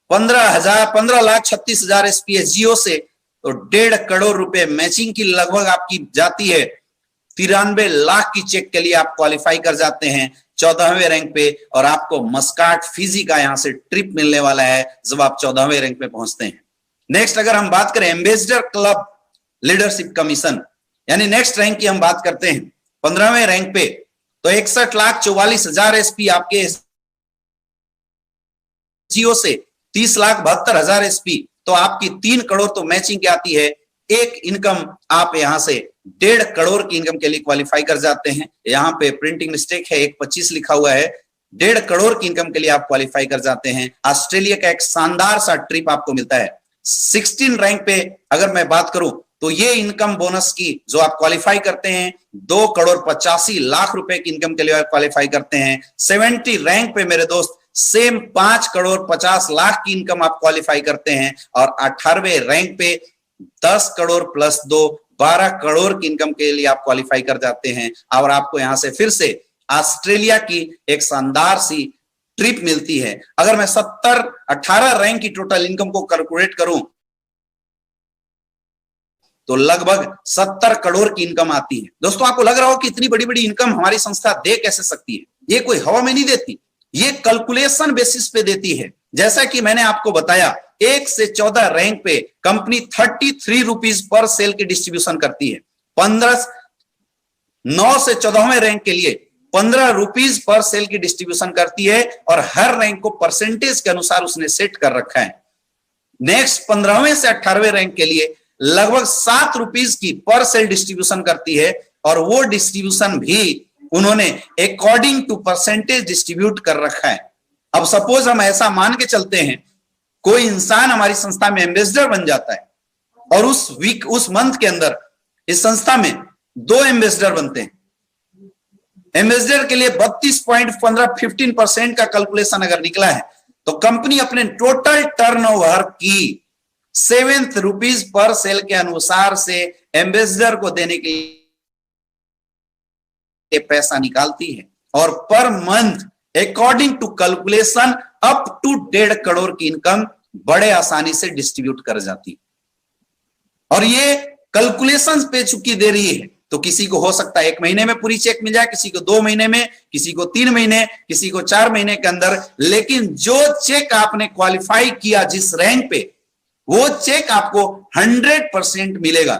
15,36,000 एसपी एसजीओ से, तो 1.5 करोड़ रुपए मैचिंग की लगभग आपकी जाती है। 93 लाख की चेक के लिए आप क्वालिफाई कर जाते हैं 14वें रैंक पे। और आपको मस्काट फिजी का यहां से ट्रिप मिलने वाला है जब आप 14वें रैंक पे पहुंचते हैं। नेक्स्ट अगर हम बात करें एम्बेसडर क्लब लीडरशिप कमीशन, यानी नेक्स्ट रैंक की हम बात करते हैं 15वें रैंक पे, तो 61,44,000 एसपी आपके जियो से, 30,72,000 एसपी, तो आपकी 3 करोड़ तो मैचिंग की आती है। एक इनकम आप यहां से 1.5 करोड़ की इनकम के लिए क्वालिफाई कर जाते हैं। यहां पे प्रिंटिंग मिस्टेक है, 1.25 लिखा हुआ है। 1.5 करोड़ की इनकम के लिए आप क्वालिफाई कर जाते हैं। ऑस्ट्रेलिया का एक शानदार सा ट्रिप आपको मिलता है। 16 रैंक पे अगर मैं बात करूं तो ये इनकम बोनस की जो आप क्वालिफाई करते हैं 2,85,00,000 रुपए की इनकम के लिए आप क्वालिफाई करते हैं। 70 रैंक पे मेरे दोस्त सेम 5,50,00,000 की इनकम आप क्वालिफाई करते हैं। और 18वें रैंक पे 10 करोड़ प्लस 2, 12 करोड़ की इनकम के लिए आप क्वालिफाई कर जाते हैं। और आपको यहां से फिर से ऑस्ट्रेलिया की एक शानदार सी ट्रिप मिलती है। अगर मैं 18 रैंक की टोटल इनकम को कैलकुलेट करूं तो लगभग 70 करोड़ की इनकम आती है। दोस्तों आपको लग रहा हो कि इतनी बड़ी बड़ी इनकम हमारी संस्था दे कैसे सकती है? ये कोई हवा में नहीं देती, ये कैलकुलेशन बेसिस पे देती है। जैसा कि मैंने आपको बताया 1 से 14 रैंक पे कंपनी 33 रुपीज पर सेल की डिस्ट्रीब्यूशन करती है। 9 से 14वें रैंक के लिए 15 रुपीज पर सेल की डिस्ट्रीब्यूशन करती है। और हर रैंक को परसेंटेज के अनुसार उसने सेट कर रखा है। नेक्स्ट 15वें से 18वें रैंक के लिए लगभग 7 रुपीज की पर सेल डिस्ट्रीब्यूशन करती है। और वो डिस्ट्रीब्यूशन भी उन्होंने अकॉर्डिंग टू परसेंटेज डिस्ट्रीब्यूट कर रखा है। अब सपोज हम ऐसा मान के चलते हैं कोई इंसान हमारी संस्था में एम्बेसडर बन जाता है और उस मंथ के अंदर इस संस्था में 2 एम्बेसडर बनते हैं। एम्बेसडर के लिए 32.15% का कैलकुलेशन अगर निकला है तो कंपनी अपने टोटल टर्नओवर की 7 रुपीज पर सेल के अनुसार से एम्बेसडर को देने के लिए पैसा निकालती है। और per month according to calculation up to 1.5 crore की इनकम बड़े आसानी से डिस्ट्रीब्यूट कर जाती है। और ये कैलकुलेशन पे चुकी दे रही है तो किसी को हो सकता है 1 महीने में पूरी चेक मिल जाए, किसी को 2 महीने में, किसी को 3 महीने, किसी को 4 महीने के अंदर। लेकिन जो चेक आपने क्वालिफाई किया जिस रैंक पे, वो चेक आपको 100% मिलेगा।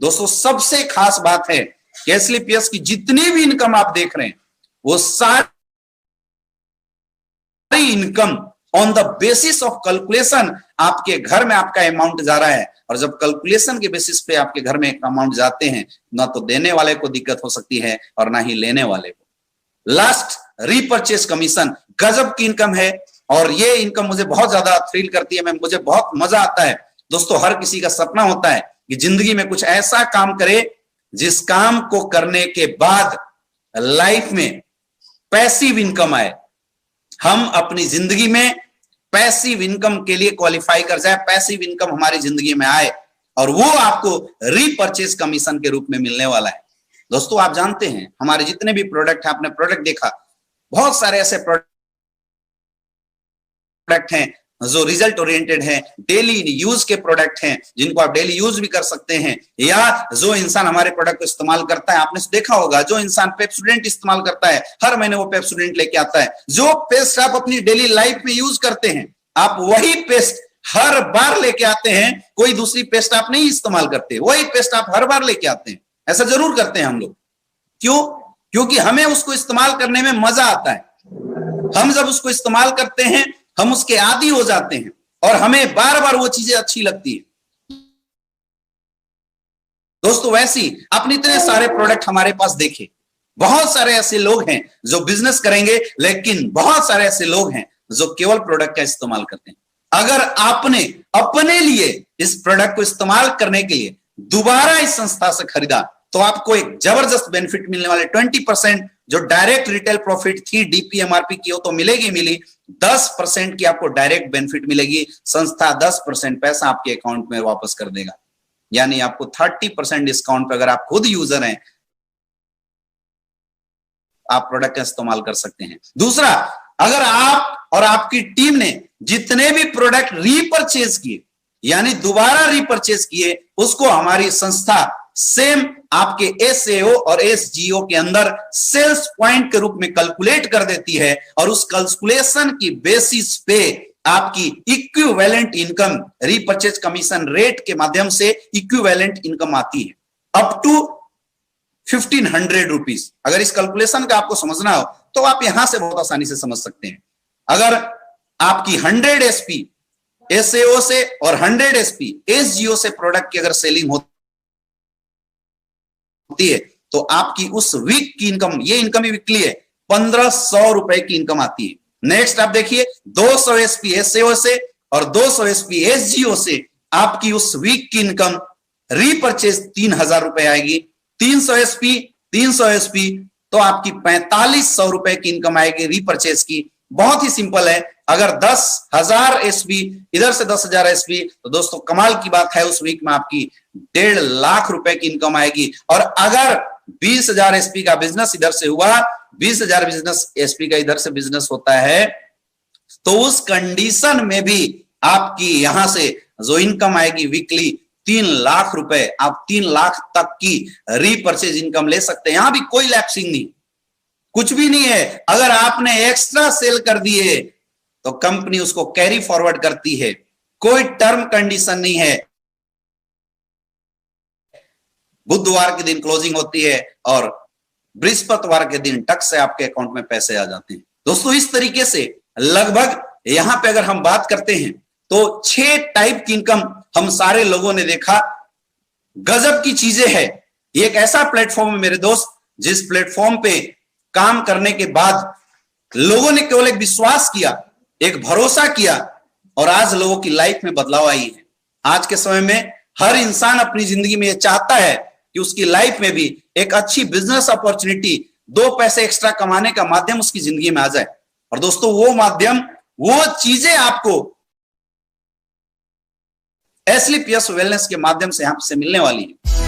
दोस्तों सबसे खास बात है कि एसएलपीएस की जितनी भी इनकम आप देख रहे हैं वो सारी income on the basis of calculation आपके घर में आपका अमाउंट जा रहा है। और जब कैलकुलेशन के बेसिस पे आपके घर में अमाउंट जाते हैं ना तो देने वाले को दिक्कत हो सकती है और ना ही लेने वाले को। लास्ट रीपर्चेस कमीशन गजब की इनकम है और ये इनकम मुझे बहुत ज्यादा थ्रिल करती है। मुझे बहुत मजा आता है। दोस्तों हर किसी का सपना होता है कि जिंदगी में कुछ ऐसा काम करे जिस काम को करने के बाद लाइफ में पैसिव इनकम आए, हम अपनी जिंदगी में पैसिव इनकम के लिए क्वालिफाई कर जाए, पैसिव इनकम हमारी जिंदगी में आए और वो आपको रीपर्चेज कमीशन के रूप में मिलने वाला है। दोस्तों आप जानते हैं हमारे जितने भी प्रोडक्ट है, आपने प्रोडक्ट देखा, बहुत सारे ऐसे प्रोडक्ट हैं जो रिजल्ट ओरिएंटेड है, डेली यूज के प्रोडक्ट हैं जिनको आप डेली यूज भी कर सकते हैं, या जो इंसान हमारे प्रोडक्ट को इस्तेमाल करता है, आपने देखा होगा जो इंसान पेप्सोडेंट इस्तेमाल करता है हर महीने वो पेप्सोडेंट लेके आता है। जो पेस्ट आप अपनी डेली लाइफ में यूज करते हैं, आप वही पेस्ट हर बार लेके आते हैं, कोई दूसरी पेस्ट आप नहीं इस्तेमाल करते, वही पेस्ट आप हर बार लेके आते हैं। ऐसा जरूर करते हैं हम लोग। क्यों? क्योंकि हमें उसको इस्तेमाल करने में मजा आता है। हम जब उसको इस्तेमाल करते हैं हम उसके आदी हो जाते हैं और हमें बार बार वो चीजें अच्छी लगती है। दोस्तों वैसी आपने इतने सारे प्रोडक्ट हमारे पास देखे, बहुत सारे ऐसे लोग हैं जो बिजनेस करेंगे, लेकिन बहुत सारे ऐसे लोग हैं जो केवल प्रोडक्ट का इस्तेमाल करते हैं। अगर आपने अपने लिए इस प्रोडक्ट को इस्तेमाल करने के लिए दोबारा इस संस्था से खरीदा तो आपको एक जबरदस्त बेनिफिट मिलने वाले 20% जो डायरेक्ट रिटेल प्रॉफिट थी डीपीएमआरपी की, वो तो मिली 10% की आपको डायरेक्ट बेनिफिट मिलेगी। संस्था 10% पैसा आपके अकाउंट में वापस कर देगा, यानी आपको 30% डिस्काउंट पे अगर आप खुद यूजर हैं आप प्रोडक्ट का इस्तेमाल कर सकते हैं। दूसरा, अगर आप और आपकी टीम ने जितने भी प्रोडक्ट रीपरचेज किए यानी दोबारा रीपरचेज किए, उसको हमारी संस्था सेम आपके एसएओ और एसजीओ के अंदर सेल्स पॉइंट के रूप में कैलकुलेट कर देती है और उस कैलकुलेशन की बेसिस पे आपकी equivalent income repurchase commission rate के माध्यम से इक्विवेलेंट इनकम आती है अप टू 1500 रुपीज। अगर इस कैलकुलेशन का आपको समझना हो तो आप यहां से बहुत आसानी से समझ सकते हैं। अगर आपकी 100 एसपी एसएओ से और 100 एसपी एसजीओ से प्रोडक्ट की अगर सेलिंग होती है तो आपकी उस वीक की इनकम, ये इनकम ही वीकली है, 1500 रुपए की इनकम आती है। नेक्स्ट आप देखिए 200 एसपी एसएओ से और 200 एसपी एसजीओ से आपकी उस वीक की इनकम रीपरचेज 3000 रुपए आएगी। 300 एसपी तो आपकी 4500 रुपए की इनकम आएगी रीपरचेज की। बहुत ही सिंपल है। अगर 10,000 एसपी इधर से 10,000 एसपी तो दोस्तों कमाल की बात है, उस वीक में आपकी 1.5 लाख रुपए की इनकम आएगी। और अगर 20,000 एसपी का बिजनेस इधर से हुआ, 20,000 बिजनेस एसपी का इधर से बिजनेस होता है, तो उस कंडीशन में भी आपकी यहां से जो इनकम आएगी वीकली 3 लाख रुपए, आप 3 लाख तक की रीपरचेज इनकम ले सकते हैं। यहां भी कोई लैप्सिंग नहीं, कुछ भी नहीं है। अगर आपने एक्स्ट्रा सेल कर दिए तो कंपनी उसको कैरी फॉरवर्ड करती है, कोई टर्म कंडीशन नहीं है। बुधवार के दिन क्लोजिंग होती है और बृहस्पतिवार के दिन टक से आपके अकाउंट में पैसे आ जाते हैं। दोस्तों इस तरीके से लगभग यहां पे अगर हम बात करते हैं तो 6 टाइप की इनकम हम सारे लोगों ने देखा। गजब की चीजें है। ये एक ऐसा प्लेटफॉर्म है मेरे दोस्त, जिस प्लेटफॉर्म पे काम करने के बाद लोगों ने केवल एक विश्वास किया, एक भरोसा किया और आज लोगों की लाइफ में बदलाव आई है। आज के समय में हर इंसान अपनी जिंदगी में यह चाहता है कि उसकी लाइफ में भी एक अच्छी बिजनेस अपॉर्चुनिटी, 2 पैसे एक्स्ट्रा कमाने का माध्यम उसकी जिंदगी में आ जाए। और दोस्तों वो माध्यम, वो चीजें आपको एस्लीप यस वेलनेस के माध्यम से यहां से मिलने वाली है।